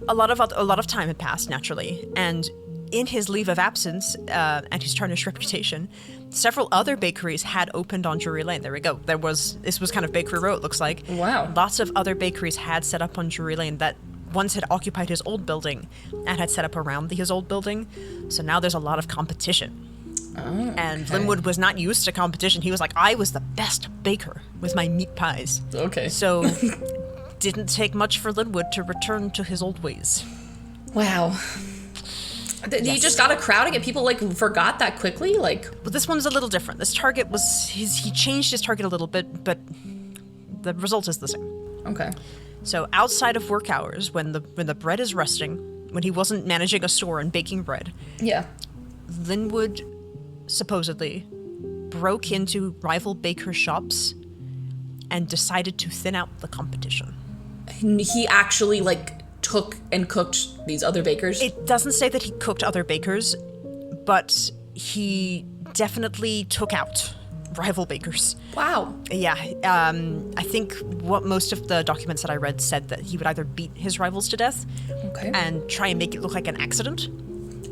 a lot of time had passed naturally, and in his leave of absence and his tarnished reputation, several other bakeries had opened on Drury Lane. There we go. This was kind of Bakery Row, it looks like. Wow. Lots of other bakeries had set up on Drury Lane that once had occupied his old building and had set up around his old building. So now there's a lot of competition. Oh, and Linwood was not used to competition. He was like, I was the best baker with my meat pies. Okay. So didn't take much for Linwood to return to his old ways. Wow. He just got a crowd and people forgot that quickly? But this one's a little different. This target was he changed his target a little bit, but the result is the same. Okay. So outside of work hours, when the bread is resting, when he wasn't managing a store and baking bread, yeah, Linwood supposedly broke into rival baker shops and decided to thin out the competition. He actually took and cooked these other bakers? It doesn't say that he cooked other bakers, but he definitely took out rival bakers. Wow. Yeah. I think what most of the documents that I read said that he would either beat his rivals to death and try and make it look like an accident.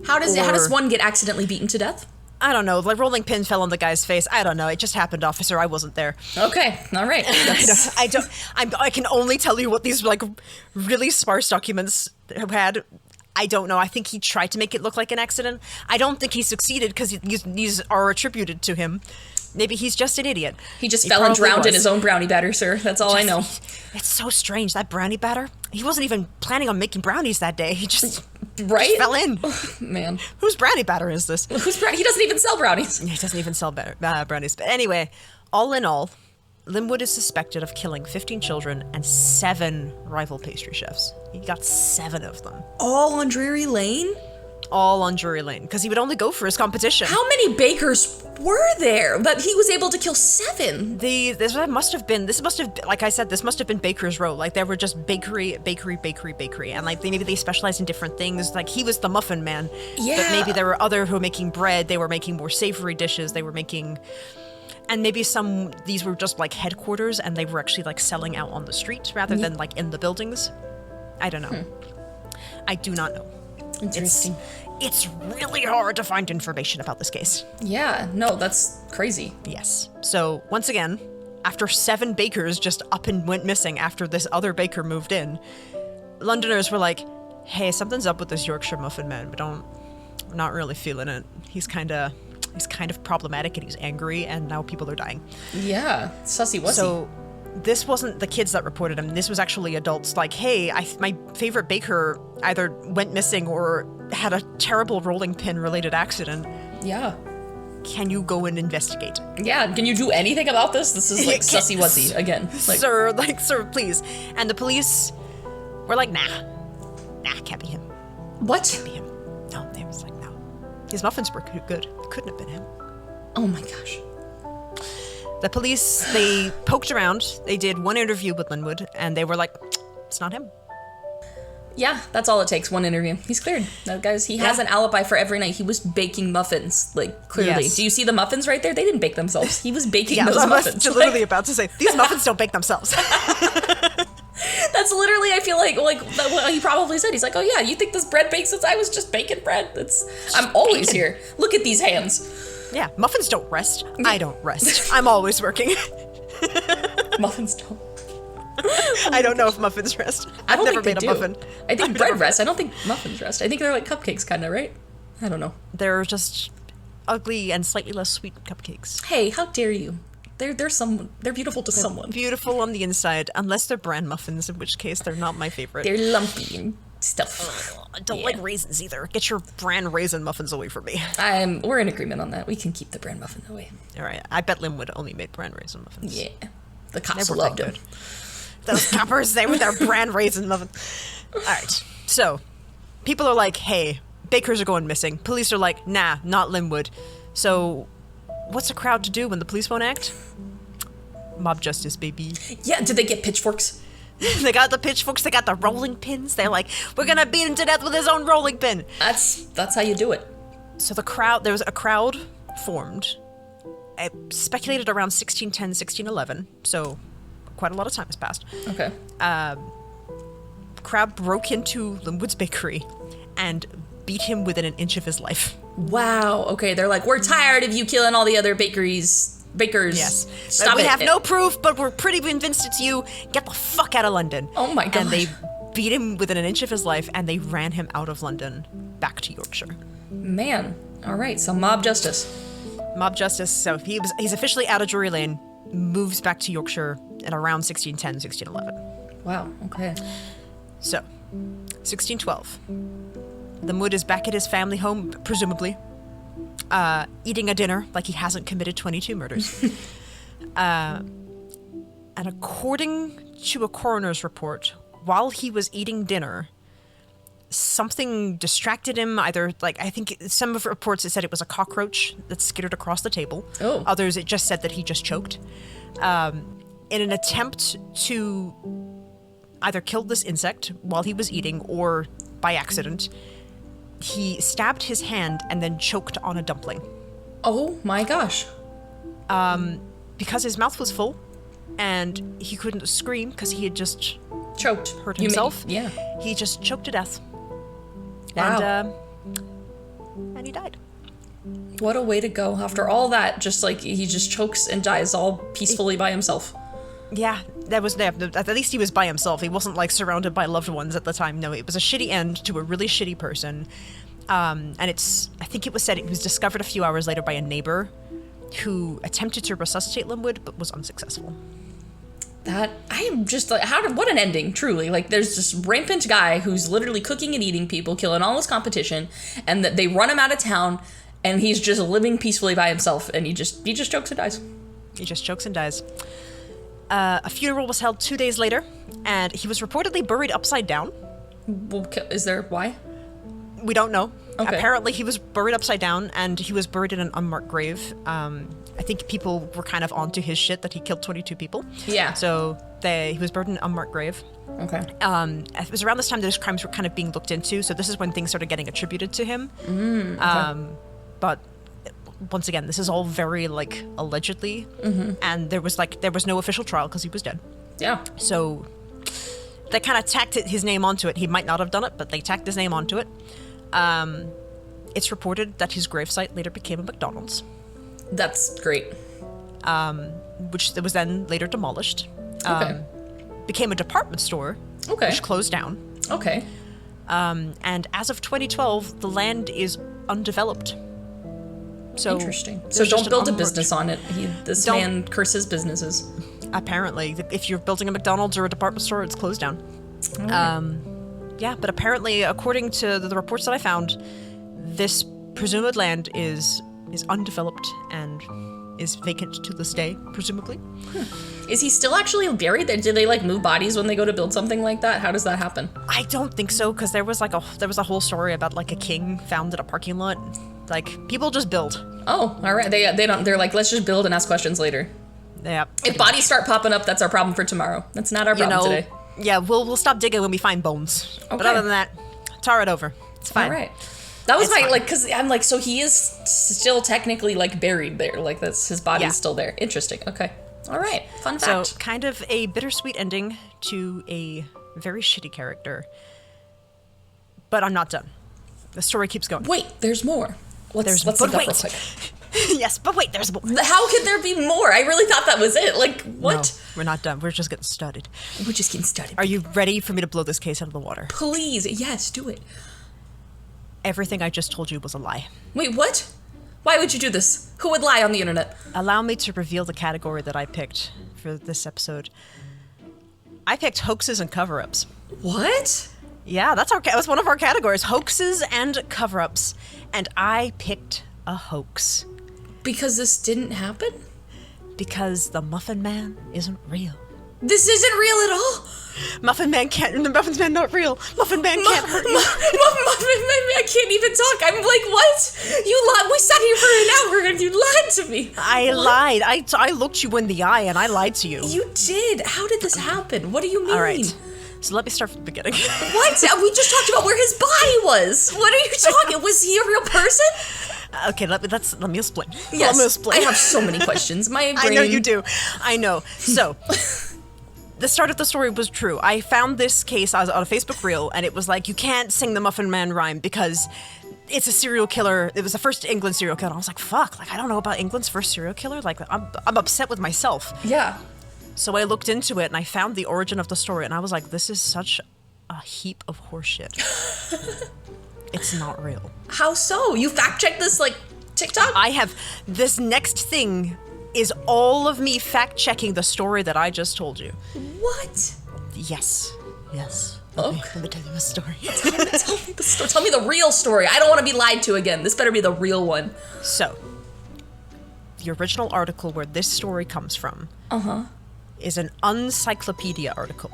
How does one get accidentally beaten to death? I don't know. Rolling pin fell on the guy's face. I don't know. It just happened, officer. I wasn't there. Okay. All right. I can only tell you what these really sparse documents had. I don't know. I think he tried to make it look like an accident. I don't think he succeeded because these are attributed to him. Maybe he's just an idiot. He fell and drowned in his own brownie batter, sir. That's all I know. It's so strange, that brownie batter. He wasn't even planning on making brownies that day. He just fell in. Oh, man. Whose brownie batter is this? He doesn't even sell brownies. He doesn't even sell brownies. But anyway, all in all, Linwood is suspected of killing 15 children and 7 rival pastry chefs. He got 7 of them. All on Drury Lane? All on Drury Lane, because he would only go for his competition. How many bakers were there that he was able to kill 7? This must have been, like I said, this must have been Baker's Row. Like, there were just bakery, and like maybe they specialized in different things. Like, he was the Muffin Man. Yeah. But maybe there were other who were making bread, they were making more savory dishes, they were making... And maybe these were just like headquarters and they were actually like selling out on the street rather than like in the buildings. I don't know. I do not know. Interesting. It's really hard to find information about this case. Yeah, no, that's crazy. Yes. So once again, after 7 bakers just up and went missing after this other baker moved in, Londoners were like, hey, something's up with this Yorkshire Muffin Man. We're not really feeling it. He's kind of problematic and he's angry and now people are dying. Yeah, sussy was So this wasn't the kids that reported him. This was actually adults like, hey, my favorite baker either went missing or had a terrible rolling pin related accident. Yeah. Can you go and investigate? Yeah, can you do anything about this? This is like sussy wussy again. Like, Sir, please. And the police were like, nah, can't be him. What? Can't be him. No, they was like, no. His muffins were good. Couldn't have been him. Oh my gosh. The police, they poked around. They did one interview with Linwood, and they were like, it's not him. Yeah, that's all it takes. One interview. He's cleared. That guys, he has an alibi for every night. He was baking muffins, like, clearly. Yes. Do you see the muffins right there? They didn't bake themselves. He was baking those I muffins. was literally about to say, these muffins don't bake themselves. That's literally, I feel like what he probably said. He's like, oh yeah, you think this bread bakes since I was just baking bread? I'm always here. Look at these hands. Yeah, muffins don't rest. I don't rest. I'm always working. Muffins don't. I don't know if muffins rest. I've never made a muffin. I think bread rests. I don't think muffins rest. I think they're like cupcakes, kind of, right? I don't know. They're just ugly and slightly less sweet cupcakes. Hey, how dare you? They're beautiful to someone. Beautiful on the inside, unless they're bran muffins, in which case they're not my favorite. They're lumpy and stuff. I don't like raisins either. Get your bran raisin muffins away from me. We're in agreement on that. We can keep the bran muffin away. All right. I bet Linwood only made bran raisin muffins. Yeah. The cops loved them. Those coppers, they were their bran raisin muffins. All right. So, people are like, hey, bakers are going missing. Police are like, nah, not Linwood. So, what's a crowd to do when the police won't act? Mob justice, baby. Yeah, did they get pitchforks? They got the pitchforks, they got the rolling pins. They're like, we're gonna beat him to death with his own rolling pin. That's how you do it. So there was a crowd formed. It speculated around 1610, 1611. So quite a lot of time has passed. Okay. Crowd broke into Linwood's bakery and beat him within an inch of his life. Wow. Okay, they're like, we're tired of you killing all the other bakers. Yes. Stop we it. have no proof, but we're pretty convinced it's you. Get the fuck out of London. Oh my god. And they beat him within an inch of his life, and they ran him out of London back to Yorkshire. Man. All right, so mob justice. Mob justice. So he's officially out of Drury Lane, moves back to Yorkshire at around 1610, 1611. Wow. Okay. So, 1612. Linwood is back at his family home, presumably, eating a dinner like he hasn't committed 22 murders. And according to a coroner's report, while he was eating dinner, something distracted him. Either, I think some of the reports it said it was a cockroach that skittered across the table. Oh. Others, it just said that he just choked. In an attempt to either kill this insect while he was eating or by accident, he stabbed his hand and then choked on a dumpling. Oh my gosh. Because his mouth was full and he couldn't scream because he had just Choked. hurt himself. Yeah. He just choked to death. Wow. And he died. What a way to go. After all that, just he just chokes and dies all peacefully by himself. Yeah, at least he was by himself. He wasn't surrounded by loved ones at the time. No, it was a shitty end to a really shitty person. And I think it was said it was discovered a few hours later by a neighbor who attempted to resuscitate Linwood but was unsuccessful. That, I am just what an ending, truly. There's this rampant guy who's literally cooking and eating people, killing all his competition, and that they run him out of town, and he's just living peacefully by himself, and he just chokes and dies. He just chokes and dies. A funeral was held 2 days later, and he was reportedly buried upside down. Well, is there why? We don't know. Okay. Apparently he was buried upside down, and he was buried in an unmarked grave. I think people were kind of onto his shit that he killed 22 people. Yeah. So he was buried in an unmarked grave. Okay. It was around this time that his crimes were kind of being looked into, so this is when things started getting attributed to him. Okay. But once again, this is all very, like, allegedly, and there was no official trial because he was dead. Yeah. So they kind of tacked his name onto it. He might not have done it, but they tacked his name onto it. It's reported that his gravesite later became a McDonald's. That's great. Which was then later demolished. Okay. Became a department store, Okay. which closed down. Okay. And as of 2012, the land is undeveloped. So Interesting. So don't build a business on it. This man curses businesses. Apparently, if you're building a McDonald's or a department store, it's closed down. Okay. Yeah, but apparently, according to the reports that I found, this presumed land is undeveloped and is vacant to this day, presumably. Is he still actually buried there? Do they like move bodies when they go to build something like that? How does that happen? I don't think so, because there was a whole story about like a king found in a parking lot. Like, people just build. Oh, all right. They don't. They're like, let's just build and ask questions later. Yeah. If bodies start popping up, that's our problem for tomorrow. That's not our problem today. Yeah, we'll stop digging when we find bones. Okay. But other than that, tar it over. It's fine. All right. That was It's fine. because I'm like, so he is still technically like buried there. Like that's his body's still there. Interesting. Okay. All right. Fun fact. So kind of a bittersweet ending to a very shitty character. But I'm not done. The story keeps going. Wait, there's more. Let's but look up wait. real quick. Yes, but wait, there's more. How could there be more? I really thought that was it. Like, what? No, we're not done. We're just getting started. We're just getting started. Are you ready for me to blow this case out of the water? Please, yes, do it. Everything I just told you was a lie. Wait, what? Why would you do this? Who would lie on the internet? Allow me to reveal the category that I picked for this episode. I picked hoaxes and cover-ups. What? Yeah, that's one of our categories, hoaxes and cover-ups. And I picked a hoax. Because this didn't happen? Because the Muffin Man isn't real. This isn't real at all? Muffin Man not real. Muffin Man can't hurt you. Muffin Man, I can't even talk. I'm like, what? You lied. We sat here for an hour and you lied to me. I lied. I looked you in the eye and I lied to you. You did. How did this happen? What do you mean? All right. So let me start from the beginning. What? We just talked about where his body was. What are you talking? Was he a real person? Okay, let me explain. Yes, let me explain. I have so many questions. My brain... I know you do. I know. So, the start of the story was true. I found this case on a Facebook reel, and it was like, you can't sing the Muffin Man rhyme because it's a serial killer. It was the first England serial killer. And I was like, fuck, like, I don't know about England's first serial killer. Like, I'm upset with myself. Yeah. So I looked into it, and I found the origin of the story, and I was like, this is such a heap of horseshit. It's not real. How so? You fact-checked this, like, TikTok? I have... This next thing is all of me fact-checking the story that I just told you. What? Yes. Oh. Let me tell you a story. Tell me the story. Tell me the real story. I don't want to be lied to again. This better be the real one. So, the original article where this story comes from is an encyclopedia article.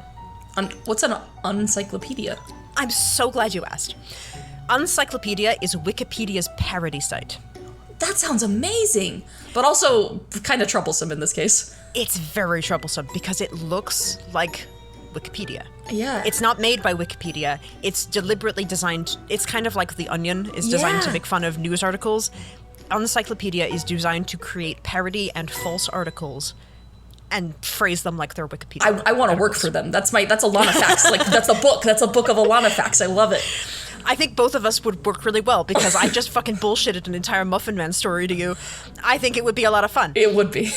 What's an encyclopedia? I'm so glad you asked. Encyclopedia is Wikipedia's parody site. That sounds amazing, but also kind of troublesome in this case. It's very troublesome because it looks like Wikipedia. Yeah. It's not made by Wikipedia. It's deliberately designed. It's kind of like The Onion is designed to make fun of news articles. Encyclopedia is designed to create parody and false articles and phrase them like they're Wikipedia. I want to work for them. That's Alana Facts. Like, that's a book. That's a book of Alana Facts. I love it. I think both of us would work really well because I just fucking bullshitted an entire Muffin Man story to you. I think it would be a lot of fun. It would be.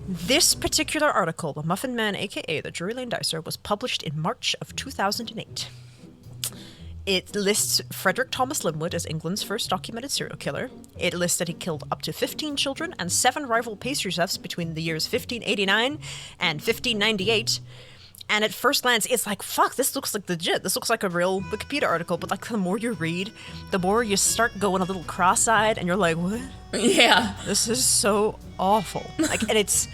This particular article, The Muffin Man, aka the Drury Lane Dicer, was published in March of 2008. It lists Frederick Thomas Linwood as England's first documented serial killer. It lists that he killed up to 15 children and 7 rival pastry chefs between the years 1589 and 1598. And at first glance, it's like, fuck, this looks like legit. This looks like a real Wikipedia article. But like the more you read, the more you start going a little cross-eyed and you're like, what? Yeah. This is so awful. Like, and it's...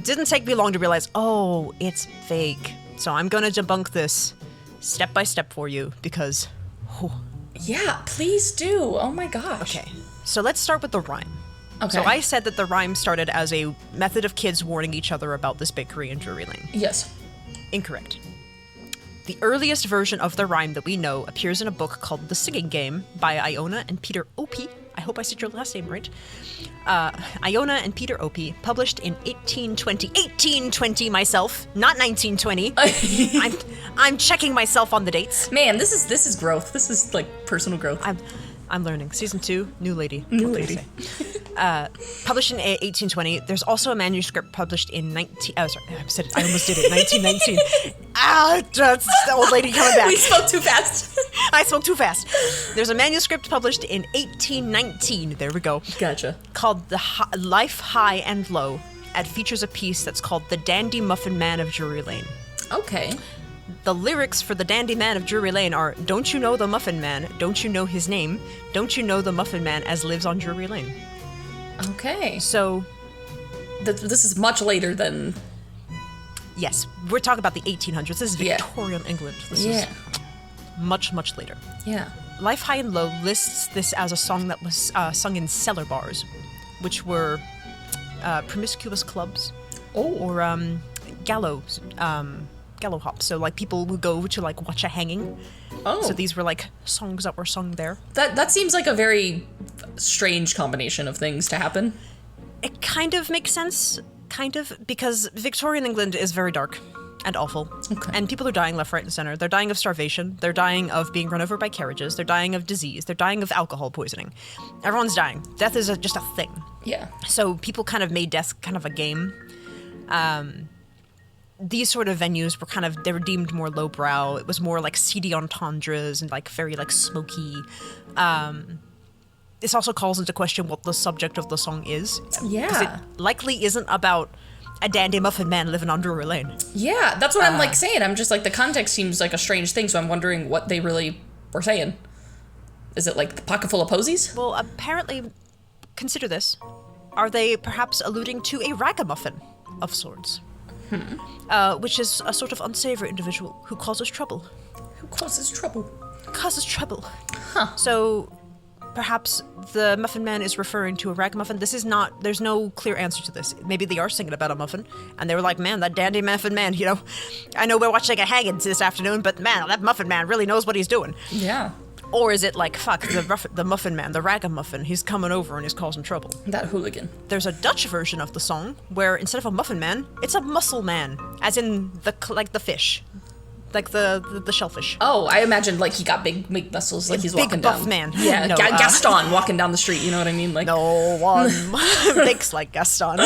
Didn't take me long to realize, oh, it's fake. So I'm going to debunk this step by step for you because... Yeah, please do. Oh my gosh. Okay, so let's start with the rhyme. Okay. So I said that the rhyme started as a method of kids warning each other about this bakery in Drury Lane. Yes. Incorrect. The earliest version of the rhyme that we know appears in a book called The Singing Game by Iona and Peter Opie. I hope I said your last name right. Iona and Peter Opie, published in 1820. 1820 myself, not 1920. I'm checking myself on the dates. Man, this is growth. This is like personal growth. I'm learning. Season 2, new lady. New lady. Published in 1820. There's also a manuscript published in 1919. That's the old lady coming back. We spoke too fast. I spoke too fast. There's a manuscript published in 1819. There we go. Gotcha. Called Life High and Low. It features a piece that's called The Dandy Muffin Man of Drury Lane. Okay. The lyrics for The Dandy Man of Drury Lane are, don't you know the Muffin Man? Don't you know his name? Don't you know the Muffin Man as lives on Drury Lane? Okay. So... this is much later than... Yes, we're talking about the 1800s. This is Victorian England. This is much, much later. Yeah. Life High and Low lists this as a song that was sung in cellar bars, which were promiscuous clubs or gallows. Gallow hops, so like people would go to like watch a hanging. Oh. So these were like songs that were sung there. That seems like a very strange combination of things to happen. It kind of makes sense, because Victorian England is very dark and awful. Okay. And people are dying left, right, and center. They're dying of starvation. They're dying of being run over by carriages. They're dying of disease. They're dying of alcohol poisoning. Everyone's dying. Death is just a thing. Yeah. So people kind of made death kind of a game. These sort of venues were they were deemed more lowbrow. It was more like seedy entendres and like very like smoky. This also calls into question what the subject of the song is. Yeah. Because it likely isn't about a dandy muffin man living on Drury Lane. Yeah, that's what I'm like saying. I'm just like, the context seems like a strange thing, so I'm wondering what they really were saying. Is it like the pocket full of posies? Well, apparently, consider this. Are they perhaps alluding to a ragamuffin of sorts? Which is a sort of unsavory individual who causes trouble. Who causes trouble? Causes trouble. Huh. So, perhaps the Muffin Man is referring to a ragamuffin. There's no clear answer to this. Maybe they are singing about a muffin, and they were like, man, that dandy Muffin Man, I know we're watching a hanging this afternoon, but man, that Muffin Man really knows what he's doing. Yeah. Or is it like, fuck, the Muffin Man, the ragamuffin, he's coming over and he's causing trouble. That hooligan. There's a Dutch version of the song where instead of a Muffin Man, it's a Mussel Man, as in the fish. Like the shellfish. Oh, I imagined like he got big muscles, like he's big walking buff down. Man. Yeah, No, Gaston walking down the street. You know what I mean? Like no one bakes like Gaston.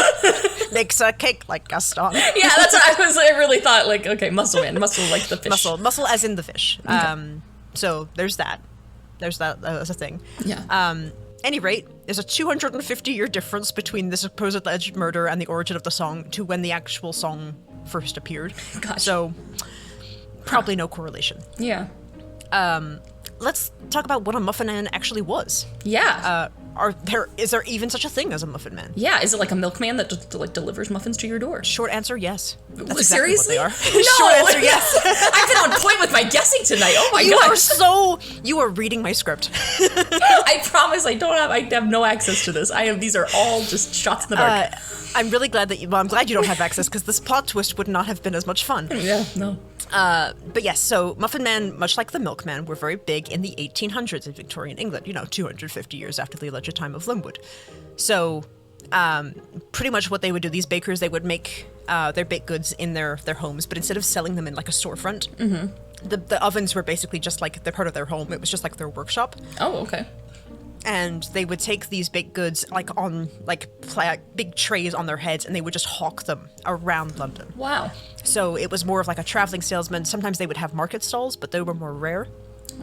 Makes a cake like Gaston. Yeah, that's what I was. I really thought like, okay, muscle man, muscle like the fish. Muscle as in the fish. Okay. So there's that. There's that as a thing. Yeah. Any rate, there's a 250-year difference between the supposed alleged murder and the origin of the song to when the actual song first appeared. Gotcha. So probably no correlation. Yeah. Let's talk about what a Muffin Man actually was. Yeah. Is there even such a thing as a Muffin Man? Yeah. Is it like a milkman that just like delivers muffins to your door? Short answer, yes. That's exactly Seriously? what they are. No. Short answer, yes. I've been on point with my guessing tonight. Oh my gosh. You are reading my script. I promise I have no access to this. These are all just shots in the dark. I'm really glad I'm glad you don't have access, because this plot twist would not have been as much fun. Yeah, no. But yes, so Muffin Man, much like the Milkman, were very big in the 1800s in Victorian England, 250 years after the alleged time of Linwood. So, pretty much what they would do, these bakers, they would make their baked goods in their homes, but instead of selling them in like a storefront, the ovens were basically just like they're part of their home. It was just like their workshop. Oh, okay. And they would take these baked goods like on big trays on their heads, and they would just hawk them around London. Wow. So it was more of like a traveling salesman. Sometimes they would have market stalls, but they were more rare.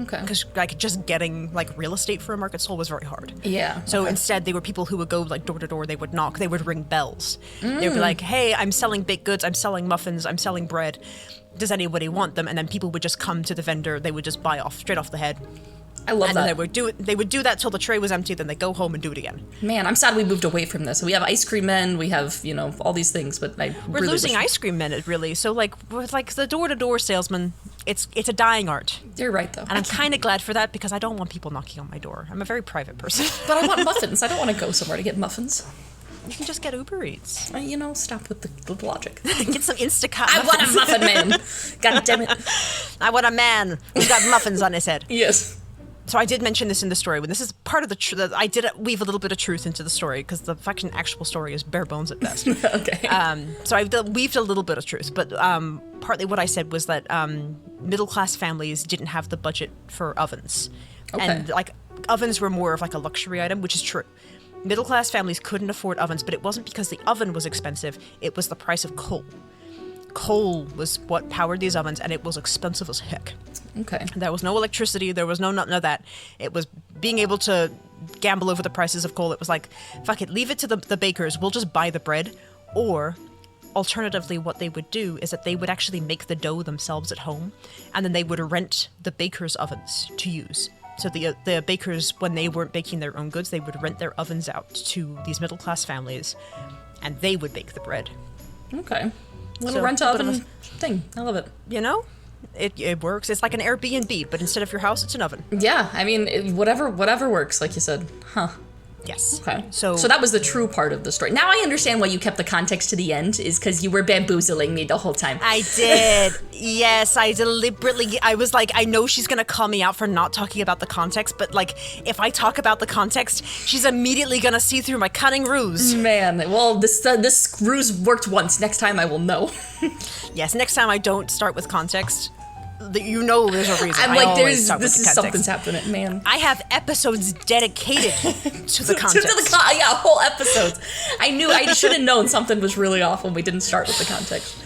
Okay. Because like just getting like real estate for a market stall was very hard. Yeah. So instead, they were people who would go like door to door. They would knock. They would ring bells. They would be like, "Hey, I'm selling baked goods. I'm selling muffins. I'm selling bread. Does anybody want them?" And then people would just come to the vendor. They would just buy straight off the head. I love that. They would do that till the tray was empty, then they go home and do it again. Man, I'm sad we moved away from this. We have ice cream men, we have, all these things, but we're really losing ice cream men, really. So with the door-to-door salesman, it's a dying art. You're right, though. And I'm kind of glad for that because I don't want people knocking on my door. I'm a very private person. But I want muffins. I don't want to go somewhere to get muffins. You can just get Uber Eats. Stop with the logic. Get some Instacart I want a muffin man. God damn it. I want a man who's got muffins on his head. Yes. So I did mention this in the story. When this is part of the truth, I did weave a little bit of truth into the story because the fucking actual story is bare bones at best. Okay. So I weaved a little bit of truth, but partly what I said was that middle class families didn't have the budget for ovens, and ovens were more of a luxury item, which is true. Middle class families couldn't afford ovens, but it wasn't because the oven was expensive. It was the price of coal. Coal was what powered these ovens, and it was expensive as heck. Okay. There was no electricity. There was none of that. It was being able to gamble over the prices of coal. It was like, fuck it, leave it to the bakers. We'll just buy the bread. Or, alternatively, what they would do is that they would actually make the dough themselves at home, and then they would rent the bakers' ovens to use. So the bakers, when they weren't baking their own goods, they would rent their ovens out to these middle-class families, and they would bake the bread. Okay. Little rent oven thing. I love it. It works. It's like an Airbnb, but instead of your house, it's an oven. Yeah, I mean, whatever works, like you said. Huh. Yes. Okay. So that was the true part of the story. Now I understand why you kept the context to the end, is because you were bamboozling me the whole time. I did. Yes, I was like, I know she's going to call me out for not talking about the context, but if I talk about the context, she's immediately going to see through my cunning ruse. Man, well, this ruse worked once. Next time I will know. Yes, next time I don't start with context. There's a reason. I'm like, something's happening, man. I have episodes dedicated to the context. Whole episodes. I should have known something was really off when we didn't start with the context.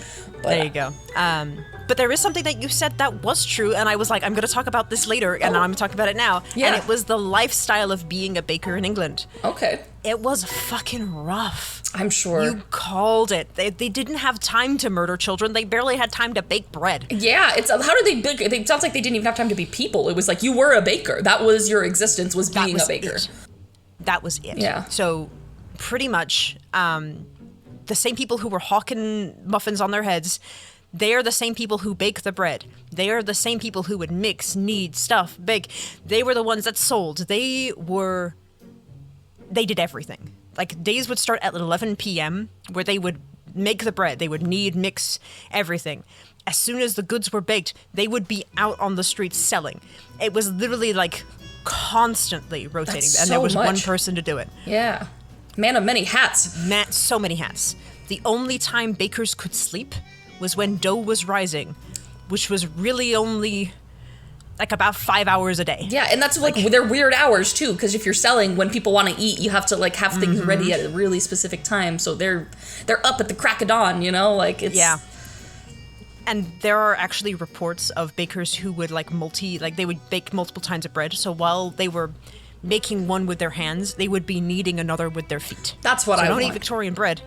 But, there you go. But there is something that you said that was true, and I was like, I'm going to talk about this later, and I'm going to talk about it now. Yeah. And it was the lifestyle of being a baker in England. Okay. It was fucking rough. I'm sure. You called it. They didn't have time to murder children. They barely had time to bake bread. Yeah, how did they bake? It sounds like they didn't even have time to be people. It was like you were a baker. That was your existence, was being a baker. That was it. Yeah. So pretty much the same people who were hawking muffins on their heads, they are the same people who bake the bread. They are the same people who would mix, knead, stuff, bake. They were the ones that sold. They did everything. Days would start at 11 p.m. where they would make the bread. They would knead, mix, everything. As soon as the goods were baked, they would be out on the streets selling. It was literally constantly rotating. And there was one person to do it. Yeah. Man of many hats. So many hats. The only time bakers could sleep was when dough was rising, which was really only about 5 hours a day. Yeah, and that's they're weird hours too, because if you're selling when people want to eat, you have to have things ready at a really specific time. So they're up at the crack of dawn, it's yeah. And there are actually reports of bakers who would they would bake multiple kinds of bread. So while they were making one with their hands, they would be kneading another with their feet. That's what I don't want. eat Victorian bread.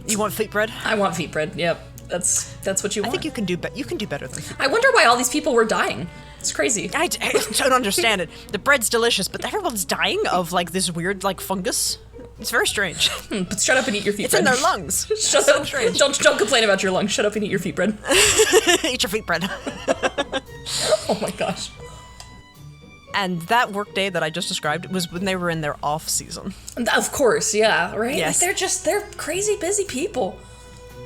You want feet bread? I want feet bread. Yep. That's what you want. I think you can do better than feet bread. I wonder why all these people were dying. It's crazy. I don't understand it. The bread's delicious, but everyone's dying of this weird fungus. It's very strange. But shut up and eat your feet it's bread. It's in their lungs. Shut up. Strange. Don't complain about your lungs. Shut up and eat your feet bread. Eat your feet bread. Oh my gosh. And that workday that I just described was when they were in their off season. Of course, yeah, right? Yes. They're crazy busy people.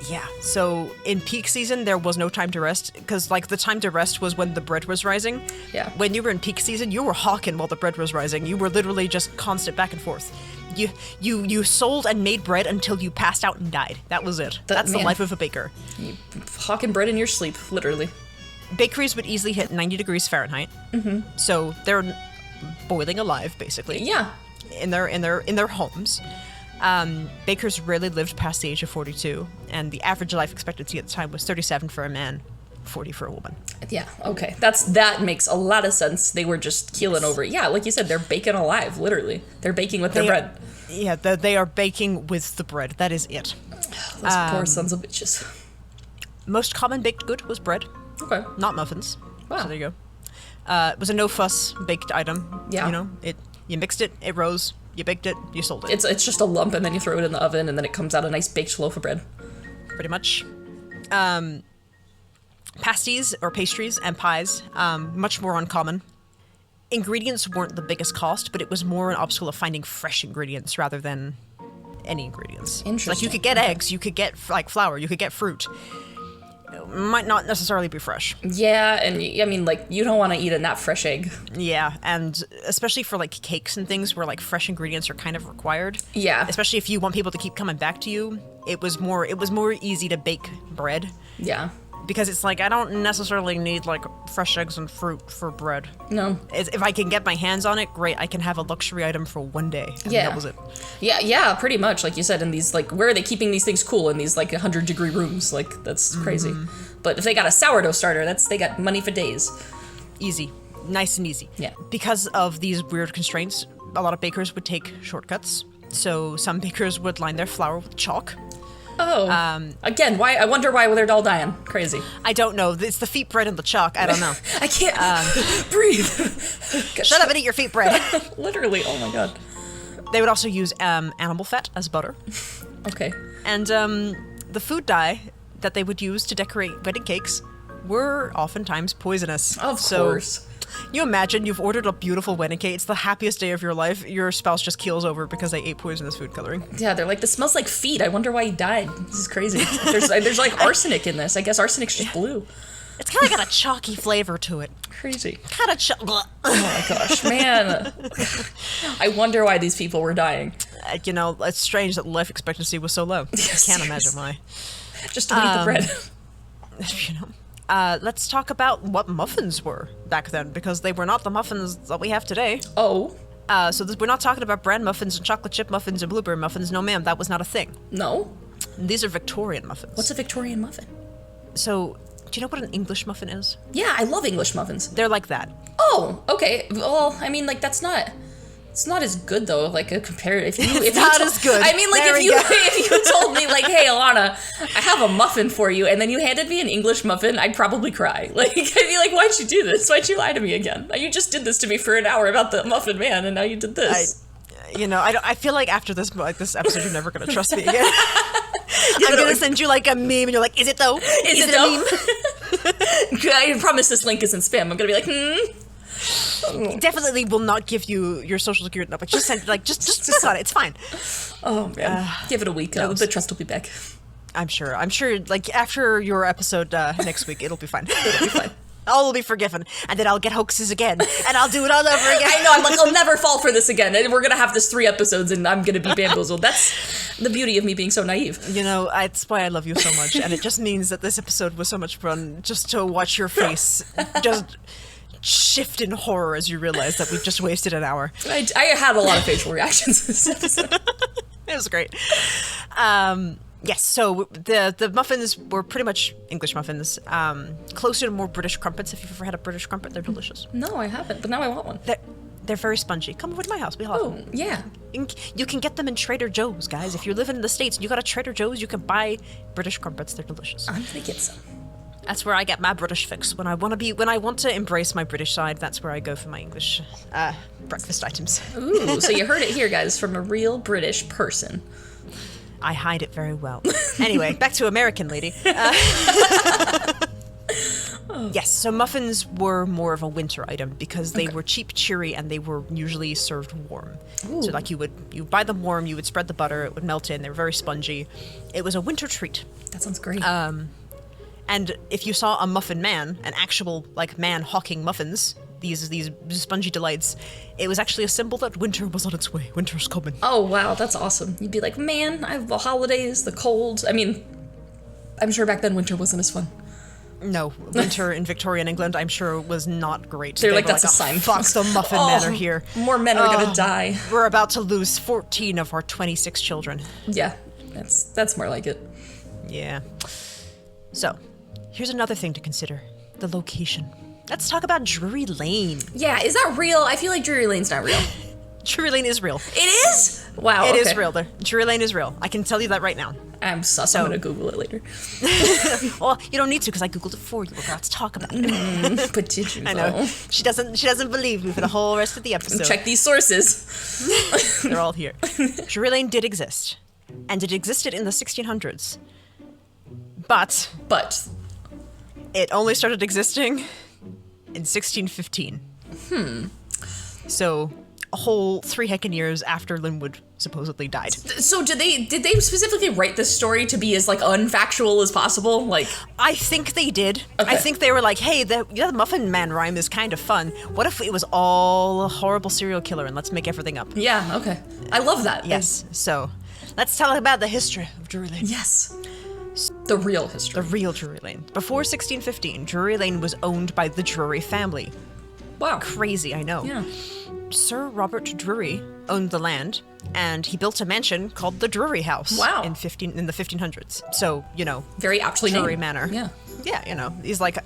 Yeah, so in peak season, there was no time to rest, because the time to rest was when the bread was rising. Yeah. When you were in peak season, you were hawking while the bread was rising. You were literally just constant back and forth. You sold and made bread until you passed out and died. That was it. That's the life of a baker. You hawking bread in your sleep, literally. Bakeries would easily hit 90 degrees Fahrenheit. Mm-hmm. So they're boiling alive, basically. Yeah. In their homes. Bakers rarely lived past the age of 42, and the average life expectancy at the time was 37 for a man, 40 for a woman. Yeah, okay. That makes a lot of sense. They were just keeling over it. Yeah, like you said, they're baking alive, literally. They're baking with their bread. Yeah, they are baking with the bread. That is it. Those poor sons of bitches. Most common baked good was bread. Okay. Not muffins. Wow. So there you go. It was a no-fuss baked item. Yeah. You know, you mixed it, it rose, you baked it, you sold it. It's just a lump, and then you throw it in the oven, and then it comes out a nice baked loaf of bread. Pretty much. Pasties, or pastries, and pies, much more uncommon. Ingredients weren't the biggest cost, but it was more an obstacle of finding fresh ingredients rather than any ingredients. Interesting. Like, you could get eggs, you could get, like, flour, you could get fruit. It might not necessarily be fresh. Yeah, and I mean, like, you don't want to eat a not fresh egg. Yeah, and especially for, like, cakes and things where, like, fresh ingredients are kind of required. Yeah. Especially if you want people to keep coming back to you, it was more easy to bake bread. Yeah. Because it's like, I don't necessarily need, like, fresh eggs and fruit for bread. No. If I can get my hands on it, great. I can have a luxury item for one day. And Yeah. that was it. Yeah, pretty much. Like you said, in these, like, where are they keeping these things cool in these, like, 100-degree rooms? Like, that's crazy. But if they got a sourdough starter, they got money for days. Easy. Nice and easy. Yeah. Because of these weird constraints, a lot of bakers would take shortcuts. So some bakers would line their flour with chalk. Oh. Again, why? I wonder why they're all dying. Crazy. I don't know. It's the feet bread and the chalk. I don't know. I can't breathe. Shut up and eat your feet bread. Literally. Oh my god. They would also use animal fat as butter. Okay. And the food dye that they would use to decorate wedding cakes were oftentimes poisonous. Of course. You imagine you've ordered a beautiful wedding cake. It's the happiest day of your life. Your spouse just keels over because they ate poisonous food coloring. Yeah, they're like, this smells like feet. I wonder why he died. This is crazy. There's like arsenic in this. I guess arsenic's just blue. It's kind of got a chalky flavor to it. Crazy. Kind of Oh my gosh, man. I wonder why these people were dying. You know, it's strange that life expectancy was so low. Yes, Can't imagine why. Just to eat the bread. You know. Let's talk about what muffins were back then, because they were not the muffins that we have today. Oh. We're not talking about bran muffins and chocolate chip muffins and blueberry muffins. No, ma'am, that was not a thing. No? These are Victorian muffins. What's a Victorian muffin? So, do you know what an English muffin is? Yeah, I love English muffins. They're like that. Oh, okay. Well, I mean, like, it's not as good though. Like compared, if you not as good. I mean, like There we go. if you told me like, hey, Alana, I have a muffin for you, and then you handed me an English muffin, I'd probably cry. Like, I'd be like, why'd you do this? Why'd you lie to me again? You just did this to me for an hour about the Muffin Man, and now you did this. I feel like after this episode, you're never gonna trust me again. I'm gonna send you like a meme, and you're like, is it though? Is it a meme? I promise this link isn't spam. I'm gonna be like, Definitely will not give you your social security number. Just send just on it. It's fine. Oh man, give it a week. The trust will be back. I'm sure. Like after your episode next week, it'll be fine. It'll be fine. All will be forgiven, and then I'll get hoaxes again, and I'll do it all over again. I know. I'm like, I'll never fall for this again. And we're gonna have this 3 episodes, and I'm gonna be bamboozled. That's the beauty of me being so naive. You know, it's why I love you so much, and it just means that this episode was so much fun. Just to watch your face, just shift in horror as you realize that we just wasted an hour. I had a lot of facial reactions this episode. It was great. Yes, so the muffins were pretty much English muffins, closer to more British crumpets. If you've ever had a British crumpet, they're delicious. No, I haven't, but now I want one. They're very spongy. Come over to my house. We have them. Yeah. You can get them in Trader Joe's, guys. If you're living in the States and you got a Trader Joe's, you can buy British crumpets. They're delicious. I'm gonna get some. That's where I get my British fix. When I want to embrace my British side, that's where I go for my English breakfast items. Ooh, so you heard it here, guys, from a real British person. I hide it very well. Anyway, back to American lady. Yes, so muffins were more of a winter item because they were cheap, cheery, and they were usually served warm. Ooh. So like you buy them warm, you would spread the butter, it would melt in, they were very spongy. It was a winter treat. That sounds great. And if you saw a Muffin Man, an actual like man hawking muffins, these spongy delights, it was actually a symbol that winter was on its way. Winter's coming. Oh wow, that's awesome. You'd be like, man, I have the holidays, the cold. I mean, I'm sure back then winter wasn't as fun. No, winter in Victorian England, I'm sure, was not great. They're like, that's a sign. Fuck, the Muffin Men are here. More men are gonna die. We're about to lose 14 of our 26 children. Yeah, that's more like it. Yeah. So, here's another thing to consider. The location. Let's talk about Drury Lane. Yeah, is that real? I feel like Drury Lane's not real. Drury Lane is real. It is? Wow. It is real. Drury Lane is real. I can tell you that right now. I'm sus. I'm going to Google it later. Well, you don't need to because I Googled it for you. We're about to talk about it. But did you? I know. She doesn't believe me for the whole rest of the episode. Check these sources. They're all here. Drury Lane did exist. And it existed in the 1600s. But it only started existing in 1615. So a whole 3 heckin' years after Linwood supposedly died. So did they specifically write this story to be as like unfactual as possible? Like, I think they did. Okay. I think they were like, hey, the Muffin Man rhyme is kind of fun. What if it was all a horrible serial killer and let's make everything up? Yeah, okay. I love that. Yes. So let's tell about the history of Drury Lane. Yes. The real history. The real Drury Lane. Before 1615, Drury Lane was owned by the Drury family. Wow. Crazy, I know. Yeah. Sir Robert Drury owned the land, and he built a mansion called the Drury House. Wow. In the 1500s. So, very aptly Drury named. Manor. Yeah. Yeah, he's like,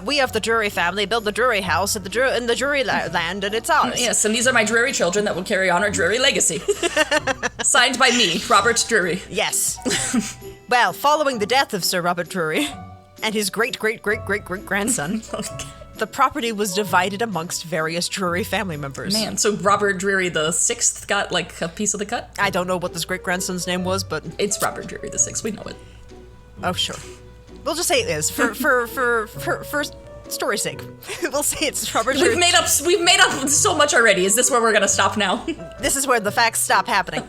we of the Drury family built the Drury House in the Drury land, and it's ours. Yes, and these are my Drury children that will carry on our Drury legacy. Signed by me, Robert Drury. Yes. Well, following the death of Sir Robert Drury and his great-great-great-great-great-grandson, the property was divided amongst various Drury family members. Man, so Robert Drury the Sixth got like a piece of the cut? I don't know what this great-grandson's name was, but... It's Robert Drury the Sixth, we know it. Oh, sure. We'll just say it is, for story's sake. We'll say it's Robert Drury. We've made up so much already. Is this where we're gonna stop now? This is where the facts stop happening.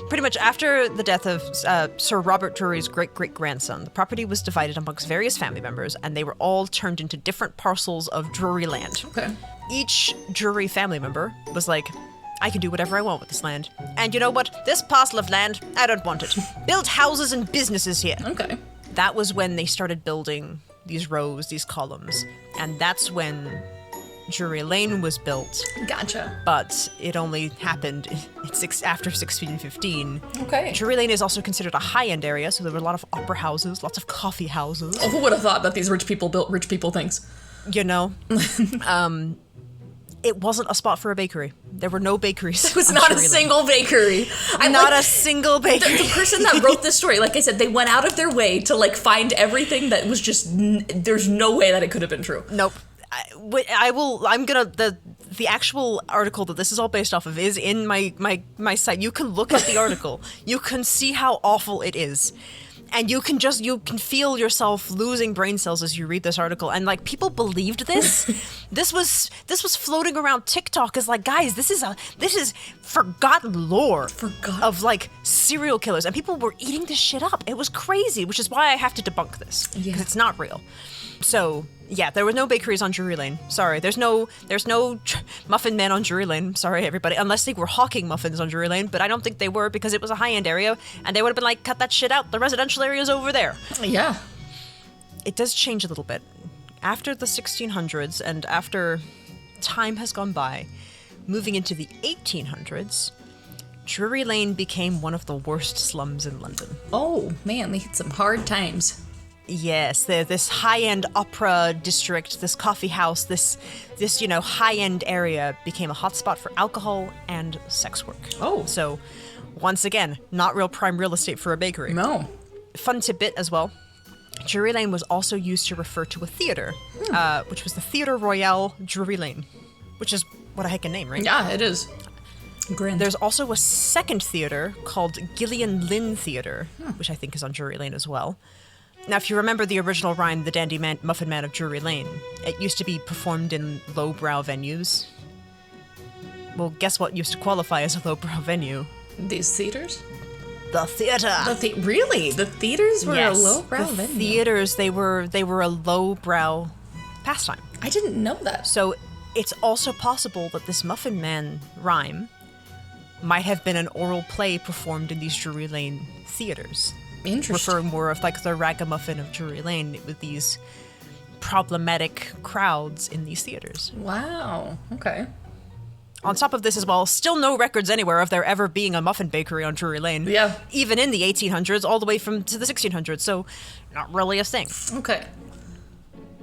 Pretty much after the death of Sir Robert Drury's great-great-grandson, the property was divided amongst various family members, and they were all turned into different parcels of Drury land. Okay. Each Drury family member was like, I can do whatever I want with this land. And you know what? This parcel of land, I don't want it. Build houses and businesses here. Okay. That was when they started building these rows, these columns. And that's when Drury Lane was built. Gotcha. But it only happened after 1615. Okay. Drury Lane is also considered a high-end area, so there were a lot of opera houses, lots of coffee houses. Oh, who would have thought that these rich people built rich people things? It wasn't a spot for a bakery. There were no bakeries. It was not a single bakery. A single bakery. The person that wrote this story, like I said, they went out of their way to like find everything that was just, there's no way that it could have been true. Nope. The actual article that this is all based off of is in my site. You can look at the article. You can see how awful it is. And you can feel yourself losing brain cells as you read this article. And like, people believed this. This was floating around TikTok as like, guys, this is forgotten lore of like serial killers, and people were eating this shit up. It was crazy, which is why I have to debunk this, because it's not real. So yeah, there were no bakeries on Drury Lane. Sorry, there's no Muffin Man on Drury Lane. Sorry, everybody, unless they were hawking muffins on Drury Lane, but I don't think they were, because it was a high-end area, and they would have been like, cut that shit out. The residential area's over there. Yeah. It does change a little bit. After the 1600s, and after time has gone by, moving into the 1800s, Drury Lane became one of the worst slums in London. Oh, man, they hit some hard times. Yes, this high-end opera district, this coffee house, this high-end area became a hotspot for alcohol and sex work. Oh. So, once again, not real prime real estate for a bakery. No. Fun tidbit as well. Drury Lane was also used to refer to a theater, which was the Theatre Royal Drury Lane, which is what a heckin' name, right? Yeah, it is. Grand. There's also a second theater called Gillian Lynn Theater, which I think is on Drury Lane as well. Now, if you remember the original rhyme, The Dandy Muffin Man of Drury Lane, it used to be performed in lowbrow venues. Well, guess what used to qualify as a lowbrow venue? These theaters? The theater. Really? The theaters were a lowbrow venue? The theaters, they were a lowbrow pastime. I didn't know that. So it's also possible that this Muffin Man rhyme might have been an oral play performed in these Drury Lane theaters. Interesting. Referring more of like the ragamuffin of Drury Lane with these problematic crowds in these theaters. Wow. Okay. On top of this as well, still no records anywhere of there ever being a muffin bakery on Drury Lane. Yeah. Even in the 1800s, all the way to the 1600s, so not really a thing. Okay.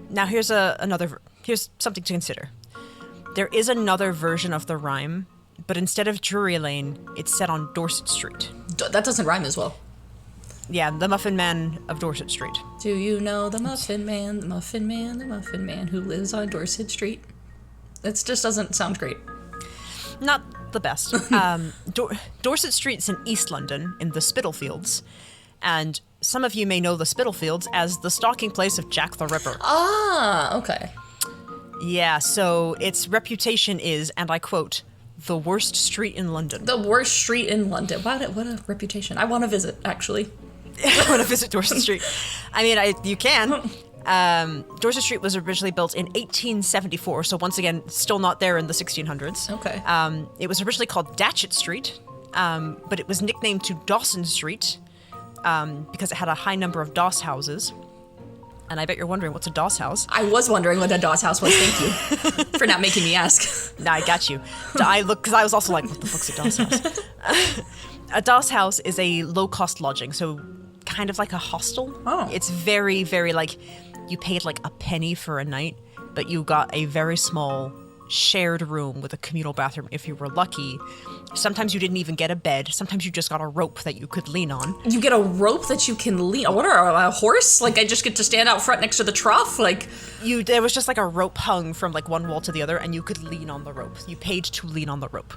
Now here's something to consider. There is another version of the rhyme, but instead of Drury Lane, it's set on Dorset Street. That doesn't rhyme as well. Yeah, the Muffin Man of Dorset Street. Do you know the Muffin Man, the Muffin Man, the Muffin Man who lives on Dorset Street? It just doesn't sound great. Not the best. Dorset Street's in East London, in the Spitalfields, and some of you may know the Spitalfields as the stalking place of Jack the Ripper. Ah, okay. Yeah, so its reputation is, and I quote, the worst street in London. The worst street in London. What a reputation. I want to visit, actually. I want to visit Dorset Street. I mean, you can. Dorset Street was originally built in 1874, so once again, still not there in the 1600s. Okay. It was originally called Datchet Street, but it was nicknamed to Dawson Street because it had a high number of doss houses. And I bet you're wondering, what's a doss house? I was wondering what a doss house was. Thank you for not making me ask. Nah, I got you. Because I was also like, what the fuck's a doss house? A doss house is a low-cost lodging, so kind of like a hostel. Oh. It's very, very like, you paid like a penny for a night, but you got a very small shared room with a communal bathroom if you were lucky. Sometimes you didn't even get a bed. Sometimes you just got a rope that you could lean on. You get a rope that you can lean on? What a horse? Like, I just get to stand out front next to the trough? Like, There was just like a rope hung from like one wall to the other, and you could lean on the rope. You paid to lean on the rope.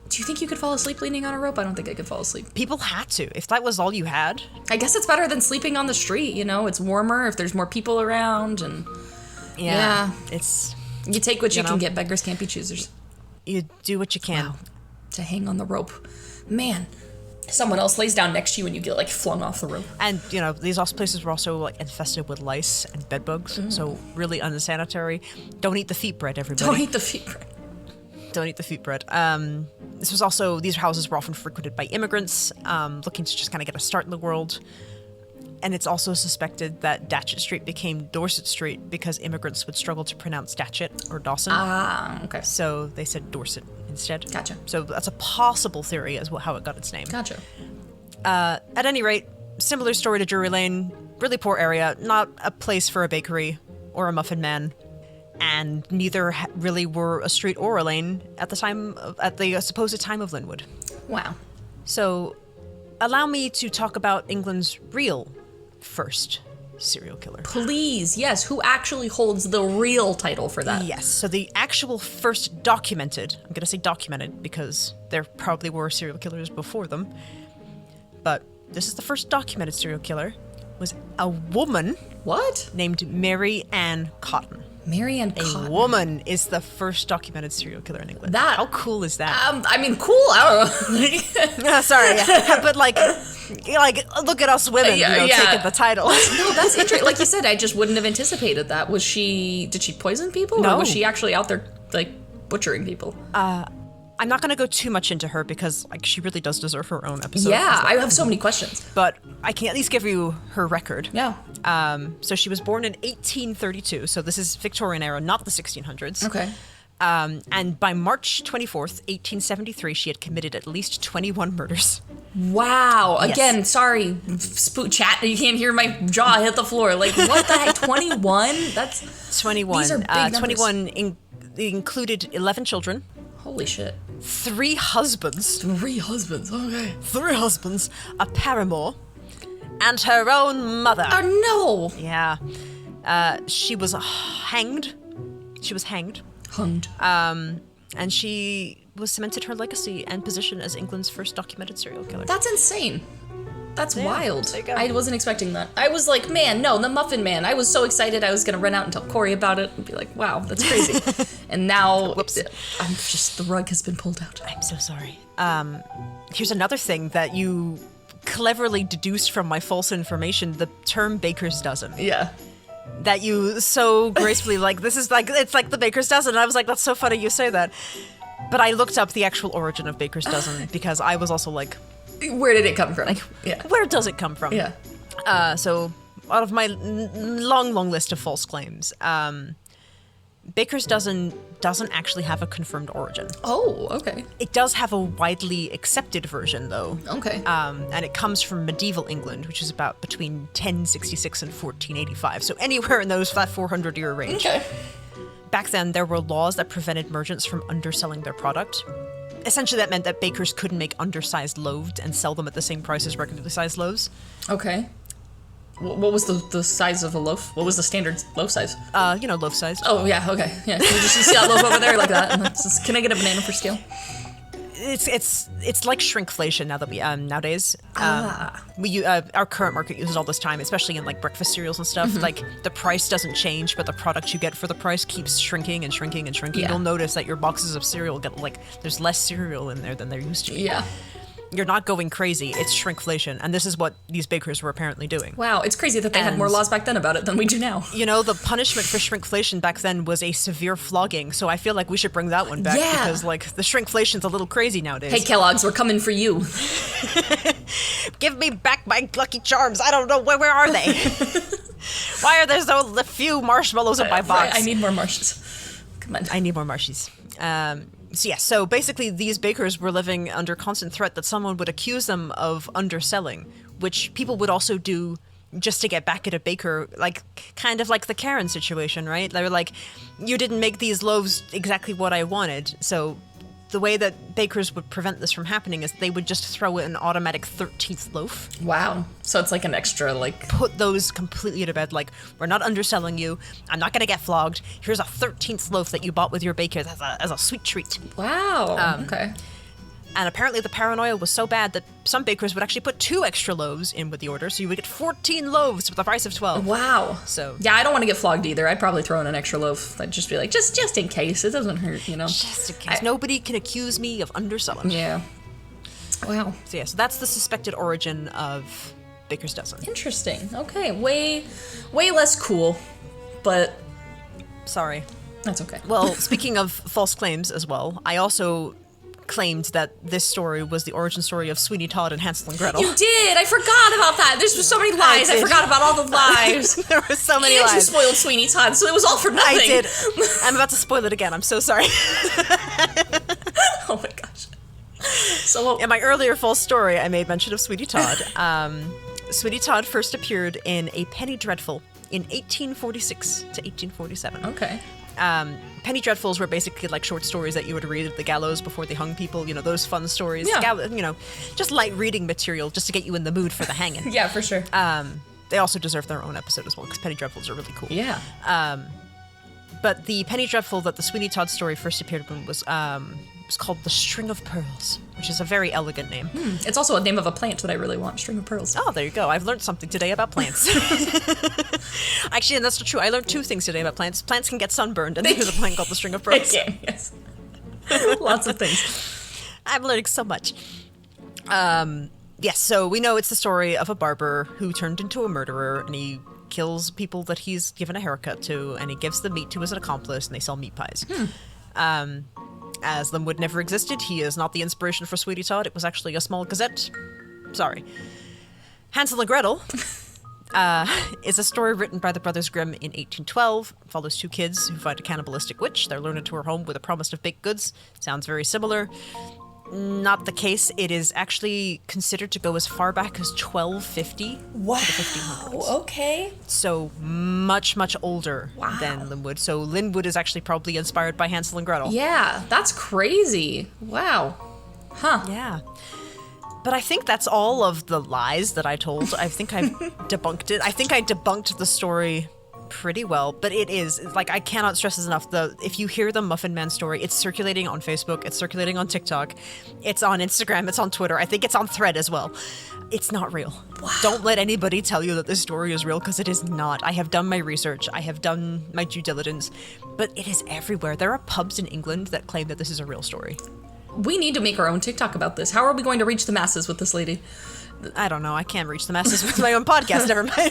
do you think you could fall asleep leaning on a rope? I don't think I could fall asleep. People had to. If that was all you had. I guess it's better than sleeping on the street, you know? It's warmer if there's more people around, and yeah. It's... You take what you know, can get. Beggars can't be choosers. You do what you can. Wow. To hang on the rope. Man, someone else lays down next to you and you get, like, flung off the rope. And, you know, these places were also, like, infested with lice and bed bugs, so really unsanitary. Don't eat the feet bread, everybody. Don't eat the feet bread. Don't eat the feet bread. These houses were often frequented by immigrants looking to just kind of get a start in the world. And it's also suspected that Datchet Street became Dorset Street because immigrants would struggle to pronounce Datchet or Dawson. Ah, okay. So they said Dorset instead. Gotcha. So that's a possible theory as well how it got its name. Gotcha. At any rate, similar story to Drury Lane. Really poor area. Not a place for a bakery or a Muffin Man. And neither really were a street or a lane at the supposed time of Linwood. Wow. So, allow me to talk about England's real first serial killer. Please, yes. Who actually holds the real title for that? Yes. So the actual first documented, I'm going to say documented because there probably were serial killers before them, but this is the first documented serial killer, was a woman. What? Named Mary Ann Cotton. Mary Ann Cotton. A woman is the first documented serial killer in England. That... How cool is that? I mean, cool. I don't know. Sorry, yeah. But like, look at us women, taking the title. No, that's interesting. Like you said, I just wouldn't have anticipated that. Did she poison people? No. Or was she actually out there, like, butchering people? I'm not going to go too much into her because like she really does deserve her own episode. Yeah, I have so many questions. But I can at least give you her record. Yeah. So she was born in 1832, so this is Victorian era, not the 1600s. Okay. And by March 24th, 1873, she had committed at least 21 murders. Wow. Yes. Again, sorry, spook chat. You can't hear my jaw hit the floor. Like, what the heck? 21? That's 21. These are big numbers. 21 included 11 children. Holy shit. 3 husbands. 3 husbands. Okay. 3 husbands, a paramour, and her own mother. Oh no. Yeah. She was hanged. Hunged. And she was cemented her legacy and position as England's first documented serial killer. That's insane. That's wild. There you go. I wasn't expecting that. I was like, man, no, the Muffin Man. I was so excited I was going to run out and tell Corey about it and be like, wow, that's crazy. And now, Whoops. the rug has been pulled out. I'm so sorry. Here's another thing that you cleverly deduced from my false information, the term baker's dozen. Yeah. That you so gracefully, like, this is like, it's like the baker's dozen. And I was like, that's so funny you say that. But I looked up the actual origin of baker's dozen because I was also like, where did it come from? Like, yeah. Where does it come from? Yeah. So, out of my long list of false claims, baker's dozen doesn't actually have a confirmed origin. Oh, okay. It does have a widely accepted version, though. Okay. And it comes from medieval England, which is about between 1066 and 1485. So anywhere in that 400-year range. Okay. back then there were laws that prevented merchants from underselling their product. Essentially, that meant that bakers couldn't make undersized loaves and sell them at the same price as regularly sized loaves. Okay. What was the size of a loaf? What was the standard loaf size? Loaf size. Oh, yeah, okay. Yeah, you see that loaf over there like that? And can I get a banana for scale? It's like shrinkflation now that we nowadays. Our current market uses all this time, especially in like breakfast cereals and stuff. Like the price doesn't change, but the product you get for the price keeps shrinking and shrinking and shrinking. Yeah. You'll notice that your boxes of cereal get like there's less cereal in there than there used to be. Yeah. You're not going crazy. It's shrinkflation, and this is what these bakers were apparently doing. Wow, it's crazy that they had more laws back then about it than we do now. The punishment for shrinkflation back then was a severe flogging, so I feel like we should bring that one back because, like, the shrinkflation's a little crazy nowadays. Hey, Kellogg's, we're coming for you. Give me back my Lucky Charms. I don't know, where are they? Why are there so few marshmallows in my box? I need more marshes. Come on. I need more marshes. So basically these bakers were living under constant threat that someone would accuse them of underselling, which people would also do just to get back at a baker, like kind of like the Karen situation, right? They were like, you didn't make these loaves exactly what I wanted. So the way that bakers would prevent this from happening is they would just throw in an automatic 13th loaf. Wow. So it's like an extra, like... Put those completely to bed, like, we're not underselling you, I'm not gonna get flogged, here's a 13th loaf that you bought with your baker as a sweet treat. Wow, okay. And apparently the paranoia was so bad that some bakers would actually put 2 extra loaves in with the order, so you would get 14 loaves for the price of 12. Wow. So yeah, I don't want to get flogged either. I'd probably throw in an extra loaf. I'd just be like, just in case. It doesn't hurt, Just in case. Nobody can accuse me of underselling. Yeah. Wow. So that's the suspected origin of Baker's Dozen. Interesting. Okay, way less cool, but... Sorry. That's okay. Well, speaking of false claims as well, I also claimed that this story was the origin story of Sweeney Todd and Hansel and Gretel. You did! I forgot about that! There's so many lies! I forgot about all the lies! There were so many lies. lies. You spoiled Sweeney Todd, so it was all for nothing! I did. I'm about to spoil it again. I'm so sorry. Oh my gosh. So in my earlier false story, I made mention of Sweeney Todd. Sweeney Todd first appeared in A Penny Dreadful in 1846 to 1847. Okay. Penny Dreadfuls were basically like short stories that you would read at the gallows before they hung people, those fun stories. Yeah. Just light reading material just to get you in the mood for the hanging. Yeah, for sure. They also deserve their own episode as well because Penny Dreadfuls are really cool. Yeah. But the Penny Dreadful that the Sweeney Todd story first appeared in was called The String of Pearls, which is a very elegant name. It's also a name of a plant that I really want, String of Pearls. Oh, there you go. I've learned something today about plants. Actually, and that's not true. I learned 2 things today about plants. Plants can get sunburned, and there's a plant called the String of Pearls. Yes. Lots of things. I'm learning so much. Yes, so we know it's the story of a barber who turned into a murderer, and he kills people that he's given a haircut to, and he gives the meat to his accomplice, and they sell meat pies. As Linwood never existed, he is not the inspiration for Sweeney Todd. It was actually a small gazette. Sorry. Hansel and Gretel is a story written by the Brothers Grimm in 1812. Follows 2 kids who find a cannibalistic witch. They're lured into her home with a promise of baked goods. Sounds very similar. Not the case. It is actually considered to go as far back as 1250 wow. to the 1500s. Okay. So much, much older than Linwood. So Linwood is actually probably inspired by Hansel and Gretel. Yeah, that's crazy. Wow. Huh. Yeah. But I think that's all of the lies that I told. I think I've debunked it. I think I debunked the story pretty well, but it is like I cannot stress this enough. If you hear the Muffin Man story, it's circulating on Facebook, it's circulating on TikTok, it's on Instagram, it's on Twitter. I think it's on Thread as well. It's not real. Wow. Don't let anybody tell you that this story is real, because it is not. I have done my research, I have done my due diligence, but it is everywhere. There are pubs in England that claim that this is a real story. We need to make our own TikTok about this. How are we going to reach the masses with this lady? I don't know. I can't reach the masses with my own podcast. Never mind.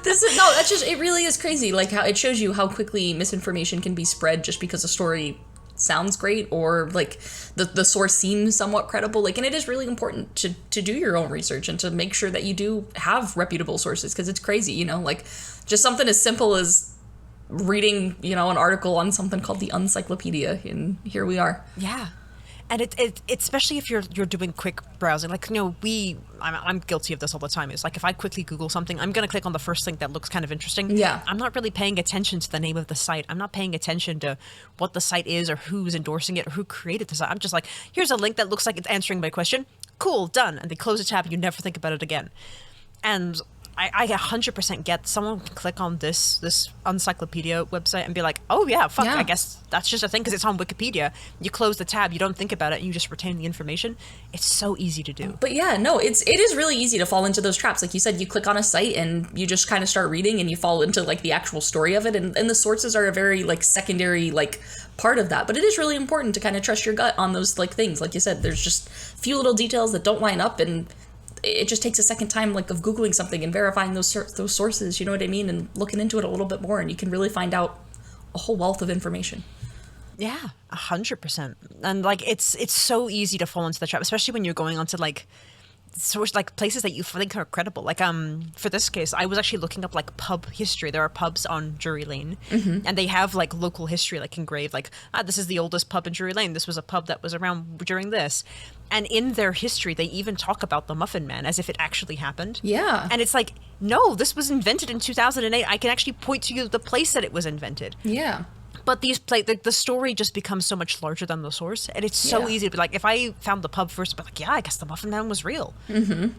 That's just, it really is crazy. Like how it shows you how quickly misinformation can be spread just because a story sounds great or like the source seems somewhat credible. Like, and it is really important to do your own research and to make sure that you do have reputable sources, because it's crazy, like just something as simple as reading, an article on something called the Uncyclopedia, and here we are. Yeah. And it especially if you're doing quick browsing, like, you know, I'm guilty of this all the time. It's like if I quickly Google something, I'm going to click on the first link that looks kind of interesting. Yeah. I'm not really paying attention to the name of the site. I'm not paying attention to what the site is or who's endorsing it or who created the site. I'm just like, here's a link that looks like it's answering my question. Cool, done. And they close the tab and you never think about it again. And I 100% get someone can click on this encyclopedia website and be like, oh yeah, fuck, I guess that's just a thing because it's on Wikipedia. You close the tab, you don't think about it, and you just retain the information. It's so easy to do. But yeah, no, it is really easy to fall into those traps. Like you said, you click on a site and you just kind of start reading and you fall into like the actual story of it. And the sources are a very like secondary like part of that. But it is really important to kind of trust your gut on those like things. Like you said, there's just a few little details that don't line up, and it just takes a second time like of Googling something and verifying those sources, you know what I mean, and looking into it a little bit more, and you can really find out a whole wealth of information. Yeah, 100%. And like it's so easy to fall into the trap, especially when you're going onto like source like places that you think are credible. Like for this case, I was actually looking up like pub history. There are pubs on Drury Lane, and they have like local history like engraved. Like this is the oldest pub in Drury Lane. This was a pub that was around during this. And in their history, they even talk about the Muffin Man as if it actually happened. Yeah. And it's like, no, this was invented in 2008. I can actually point to you the place that it was invented. Yeah. But the story just becomes so much larger than the source. And it's so easy to be like, if I found the pub first, I'd be like, yeah, I guess the Muffin Man was real. Mm-hmm.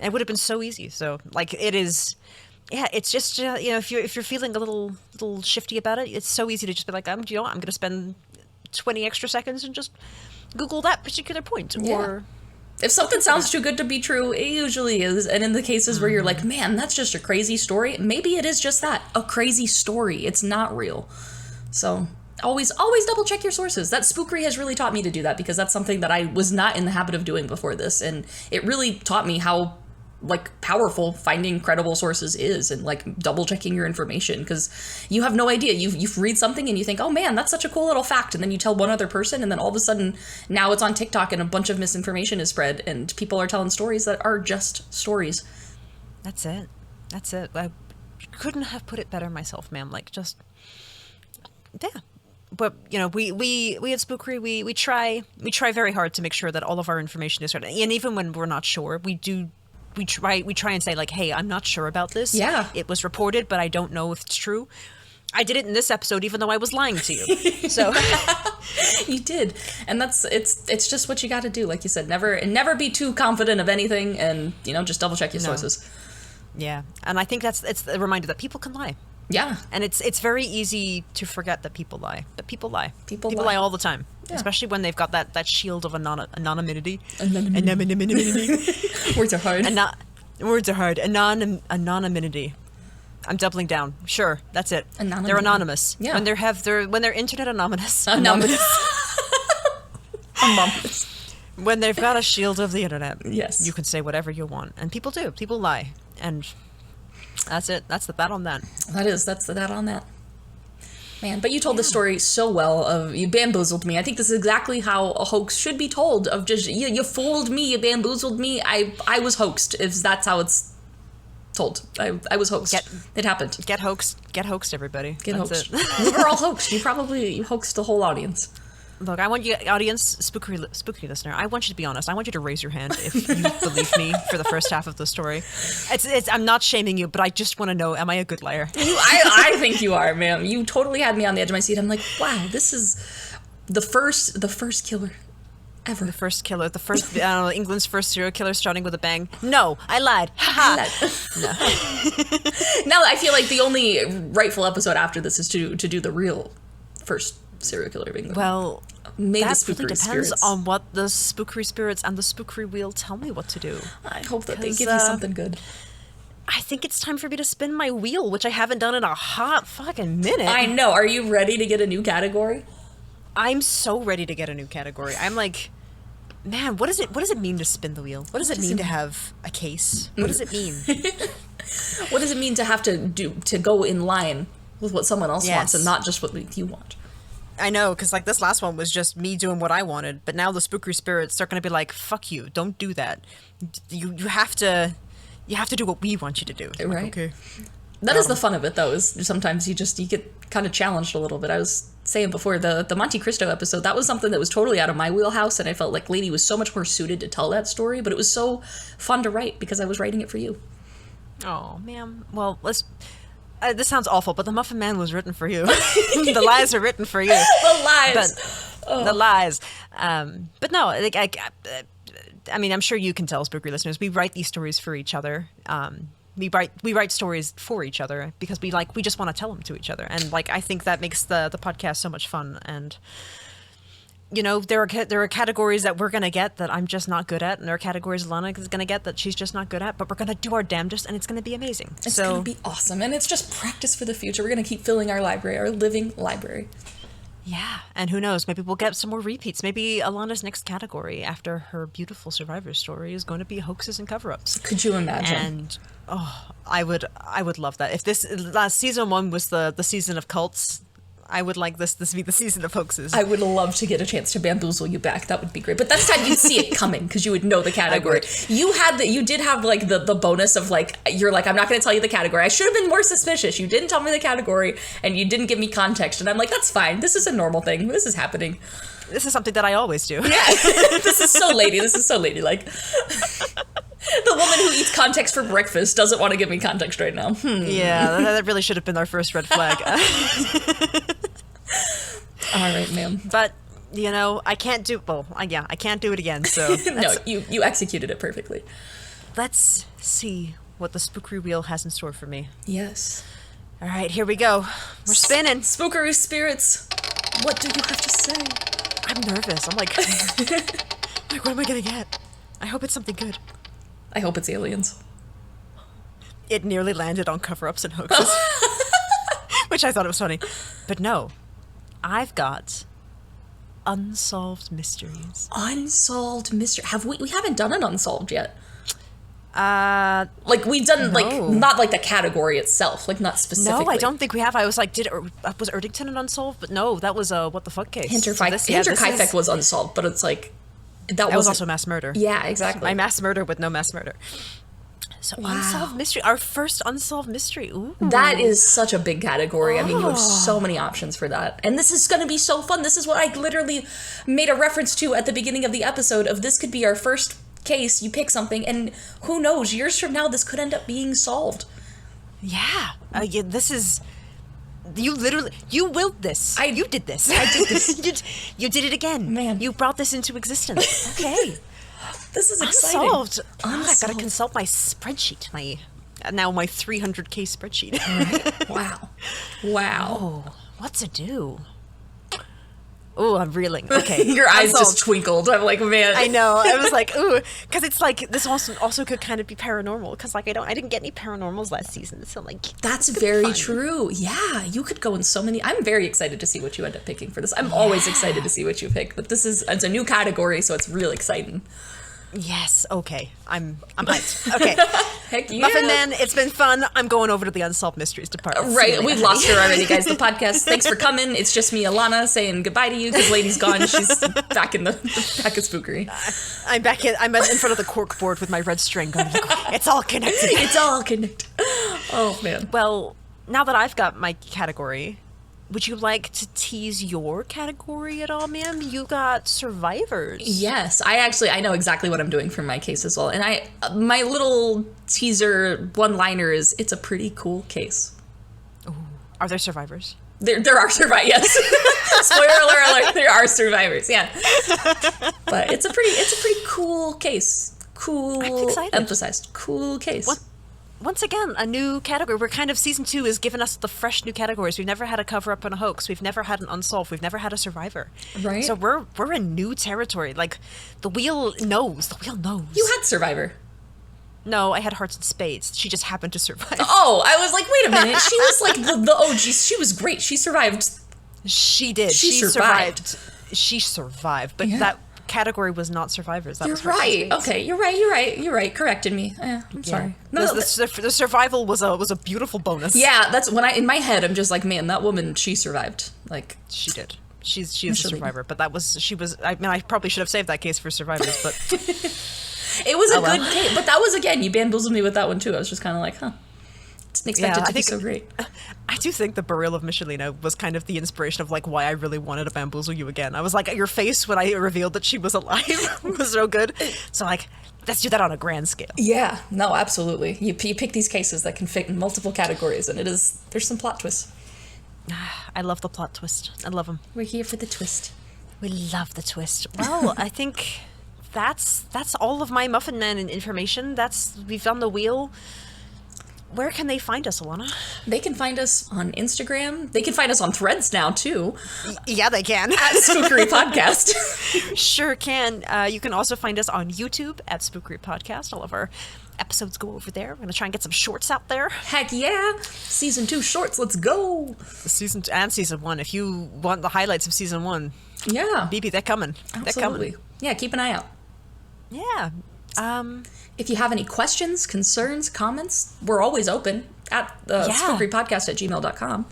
It would have been so easy. So, like, it is... Yeah, it's just, you know, if you're feeling a little shifty about it, it's so easy to just be like, you know what, I'm going to spend 20 extra seconds and just Google that particular point. Yeah. Or if something sounds too good to be true, it usually is. And in the cases where you're like, man, that's just a crazy story, maybe it is just that, a crazy story. It's not real. So always double check your sources. That Spookery has really taught me to do that, because that's something that I was not in the habit of doing before this. And it really taught me how like powerful finding credible sources is, and like double checking your information, because you have no idea. You read something and you think, oh man, that's such a cool little fact, and then you tell one other person, and then all of a sudden now it's on TikTok and a bunch of misinformation is spread and people are telling stories that are just stories. That's it. I couldn't have put it better myself, ma'am. Like, just yeah. But you know, we at Spookery we try very hard to make sure that all of our information is right, and even when we're not sure, we try and say like, hey, I'm not sure about this. Yeah. It was reported, but I don't know if it's true. I did it in this episode, even though I was lying to you. So you did. And it's just what you got to do. Like you said, never be too confident of anything, and, you know, just double check your sources. Yeah. And I think it's a reminder that people can lie. Yeah. And it's very easy to forget that people lie. But people lie. People lie all the time. Yeah. Especially when they've got that shield of anonymity. Words are hard. Words are hard. Anonymity. I'm doubling down. Sure, that's it. Anonymity. They're anonymous. Yeah. When they're internet anonymous. Anonymous. When they've got a shield of the internet. Yes. You can say whatever you want. And people do. People lie. And that's it. That's the that on that. That's the that on that. Man, but you told the story so well. You bamboozled me. I think this is exactly how a hoax should be told. Of just, you fooled me, you bamboozled me. I was hoaxed, if that's how it's told. I was hoaxed. It happened. Get hoaxed, everybody. Get hoaxed. We were all hoaxed. You hoaxed the whole audience. Look, I want you, audience, spooky listener, I want you to be honest. I want you to raise your hand if you believe me for the first half of the story. I'm not shaming you, but I just want to know, am I a good liar? I think you are, ma'am. You totally had me on the edge of my seat. I'm like, wow, this is the first killer ever. The first killer, England's first serial killer starting with a bang. No, I lied. No. Now I feel like the only rightful episode after this is to do the real first serial killer of England. Well, May that the really depends spirits. on what the Spookery Spirits and the Spookery Wheel tell me what to do. I hope that they give you something good. I think it's time for me to spin my wheel, which I haven't done in a hot fucking minute. I know. Are you ready to get a new category? I'm so ready to get a new category. I'm like, man, what does it mean to spin the wheel? What does it mean to have a case? What does it mean? What does it mean to have to go in line with what someone else wants and not just what you want? I know, because like this last one was just me doing what I wanted, but now the Spookery Spirits are going to be like, fuck you, don't do that. You have to do what we want you to do. Right. Like, okay. That is the fun of it, though, is sometimes you get kind of challenged a little bit. I was saying before, the Monte Cristo episode, that was something that was totally out of my wheelhouse, and I felt like Lady was so much more suited to tell that story, but it was so fun to write because I was writing it for you. Oh, man. Well, this sounds awful, but the Muffin Man was written for you. The lies are written for you. The lies! The lies. But no, like, I mean, I'm sure you can tell, Spookery listeners, we write these stories for each other. We write stories for each other because we just want to tell them to each other, and like I think that makes the podcast so much fun. And you know, there are categories that we're gonna get that I'm just not good at, and there are categories Lana is gonna get that she's just not good at. But we're gonna do our damnedest, and it's gonna be amazing. It's gonna be awesome, and it's just practice for the future. We're gonna keep filling our library, our living library. Yeah, and who knows? Maybe we'll get some more repeats. Maybe Alana's next category after her beautiful Survivor story is going to be hoaxes and cover-ups. Could you imagine? And I would love that. If this last season 1 was the season of cults, I would like this to be the season of hoaxes. I would love to get a chance to bamboozle you back. That would be great. But that's time you'd see it coming because you would know the category. You did have like the bonus of like, you're like, I'm not going to tell you the category. I should have been more suspicious. You didn't tell me the category and you didn't give me context. And I'm like, that's fine. This is a normal thing. This is happening. This is something that I always do. Yeah. This is so lady. This is so ladylike. The woman who eats context for breakfast doesn't want to give me context right now. Yeah, that really should have been our first red flag. All right, ma'am. But, you know, I can't do it again, so... No, you executed it perfectly. Let's see what the Spookery Wheel has in store for me. Yes. All right, here we go. We're spinning. Spookery Spirits, what do you have to say? I'm nervous. I'm like, what am I going to get? I hope it's something good. I hope it's aliens. It nearly landed on cover-ups and hoaxes. Which I thought it was funny. But no, I've got unsolved mysteries. Unsolved mystery. We haven't done an unsolved yet. Like we've done not like the category itself, like not specifically. No, I don't think we have. I was like, was Erdington an unsolved? But no, that was a what the fuck case. Hinterkaifeck was unsolved, but it's like that was also mass murder. Yeah, exactly. My mass murder with no mass murder. So unsolved mystery, our first unsolved mystery. Ooh. That is such a big category. I mean, you have so many options for that. And this is going to be so fun. This is what I literally made a reference to at the beginning of the episode of this could be our first case. You pick something and who knows, years from now, this could end up being solved. Yeah. This is... You willed this. You did this. I did this. you did it again. Man. You brought this into existence. Okay. This is exciting. Unsolved. God, I gotta consult my spreadsheet. My 300K spreadsheet. Right. Wow. Oh, what to do? Oh, I'm reeling. Okay. Your eyes just twinkled. I'm like, man. I know. I was like, ooh, because it's like this also could kind of be paranormal because like I didn't get any paranormals last season, so like that's very true. Yeah, you could go in so many. I'm very excited to see what you end up picking for this. I'm always excited to see what you pick, but it's a new category, so it's real exciting. Yes. Okay. I'm hyped. Okay. Heck yeah. Muffin Man, it's been fun. I'm going over to the Unsolved Mysteries department. Right. We've lost her already, guys. The podcast. Thanks for coming. It's just me, Alana, saying goodbye to you because Lady's gone. She's back in Spookery. I'm back in. I'm in front of the cork board with my red string going. It's all connected. It's all connected. Oh man. Well, now that I've got my category, would you like to tease your category at all, ma'am? You got survivors. Yes, I know exactly what I'm doing for my case as well. And my little teaser one-liner is, it's a pretty cool case. Ooh. Are there survivors? There are survivors, yes. Spoiler alert, there are survivors, yeah. But it's a pretty cool case. Cool, I'm excited. Emphasized, cool case. Once again, a new category. We're kind of season 2 is giving us the fresh new categories. We've never had a cover-up and a hoax. We've never had an unsolved. We've never had a survivor. Right. So we're in new territory. Like the wheel knows. The wheel knows. You had survivor. No, I had hearts and spades. She just happened to survive. Oh, I was like, wait a minute. She was like the OG. She was great. She survived. She did. She survived. She survived. But that category was not survivors. That was right. Okay, you're right. Corrected me. I'm sorry. No, the survival was a beautiful bonus. Yeah, that's when in my head I'm just like, man, that woman, she survived. Like she did. She's a survivor, but she was. I mean, I probably should have saved that case for survivors, but it was a good case. But that was again, you bamboozled me with that one too. I was just kind of like, huh. Didn't expect it to be so great. I do think the Burial of Michelina was kind of the inspiration of like why I really wanted to bamboozle you again. I was like, your face when I revealed that she was alive was so good. So like, let's do that on a grand scale. Yeah, no, absolutely. You pick these cases that can fit in multiple categories, and there's some plot twists. I love the plot twist. I love them. We're here for the twist. We love the twist. Well, I think that's all of my Muffin Man information. We've done the wheel. Where can they find us, Alana? They can find us on Instagram. They can find us on Threads now, too. Yeah, they can. At Spookery Podcast. Sure can. You can also find us on YouTube at Spookery Podcast. All of our episodes go over there. We're going to try and get some shorts out there. Heck yeah. Season 2 shorts. Let's go. Season 1. If you want the highlights of Season 1. Yeah. BB, they're coming. Absolutely. They're coming. Yeah, keep an eye out. Yeah. If you have any questions, concerns, comments, we're always open at spookerypodcast@gmail.com.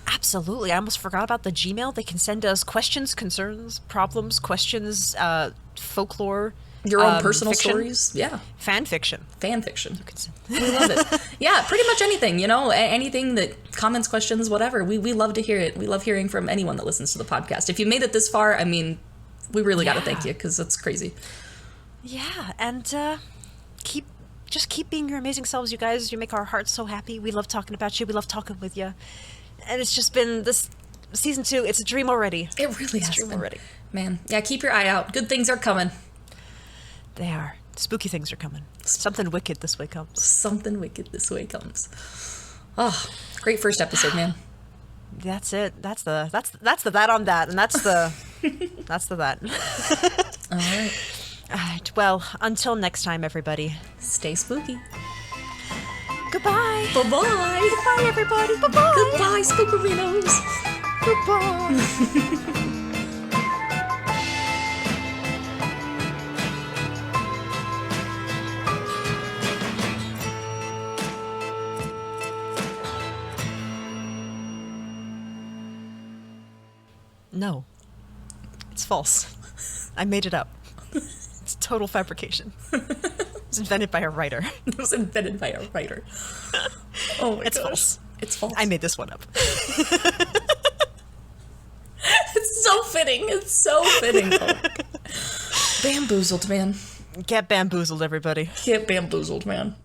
Absolutely. I almost forgot about the Gmail. They can send us questions, concerns, problems, questions, folklore. Your own personal fiction. Stories. Yeah. Fan fiction. We love it. Yeah, pretty much anything, anything that comments, questions, whatever. We love to hear it. We love hearing from anyone that listens to the podcast. If you made it this far, I mean, we really got to thank you because it's crazy. Yeah, and keep being your amazing selves, you guys. You make our hearts so happy. We love talking about you. We love talking with you. And it's just been this Season 2. It's a dream already. It really has been. Already. Man, yeah, keep your eye out. Good things are coming. They are. Spooky things are coming. Something wicked this way comes. Something wicked this way comes. Oh, great first episode, man. That's it. That's the that on that, and that's the that's the that. All right. All right. Well, until next time, everybody. Stay spooky. Goodbye. Bye-bye. Goodbye, everybody. Bye-bye. Goodbye, Spookerinos. Goodbye. No. It's false. I made it up. It's total fabrication. It was invented by a writer. It was invented by a writer. Oh my It's gosh. false. It's false. I made this one up. It's so fitting. It's so fitting. Bamboozled, man. Get bamboozled, everybody. Get bamboozled, man.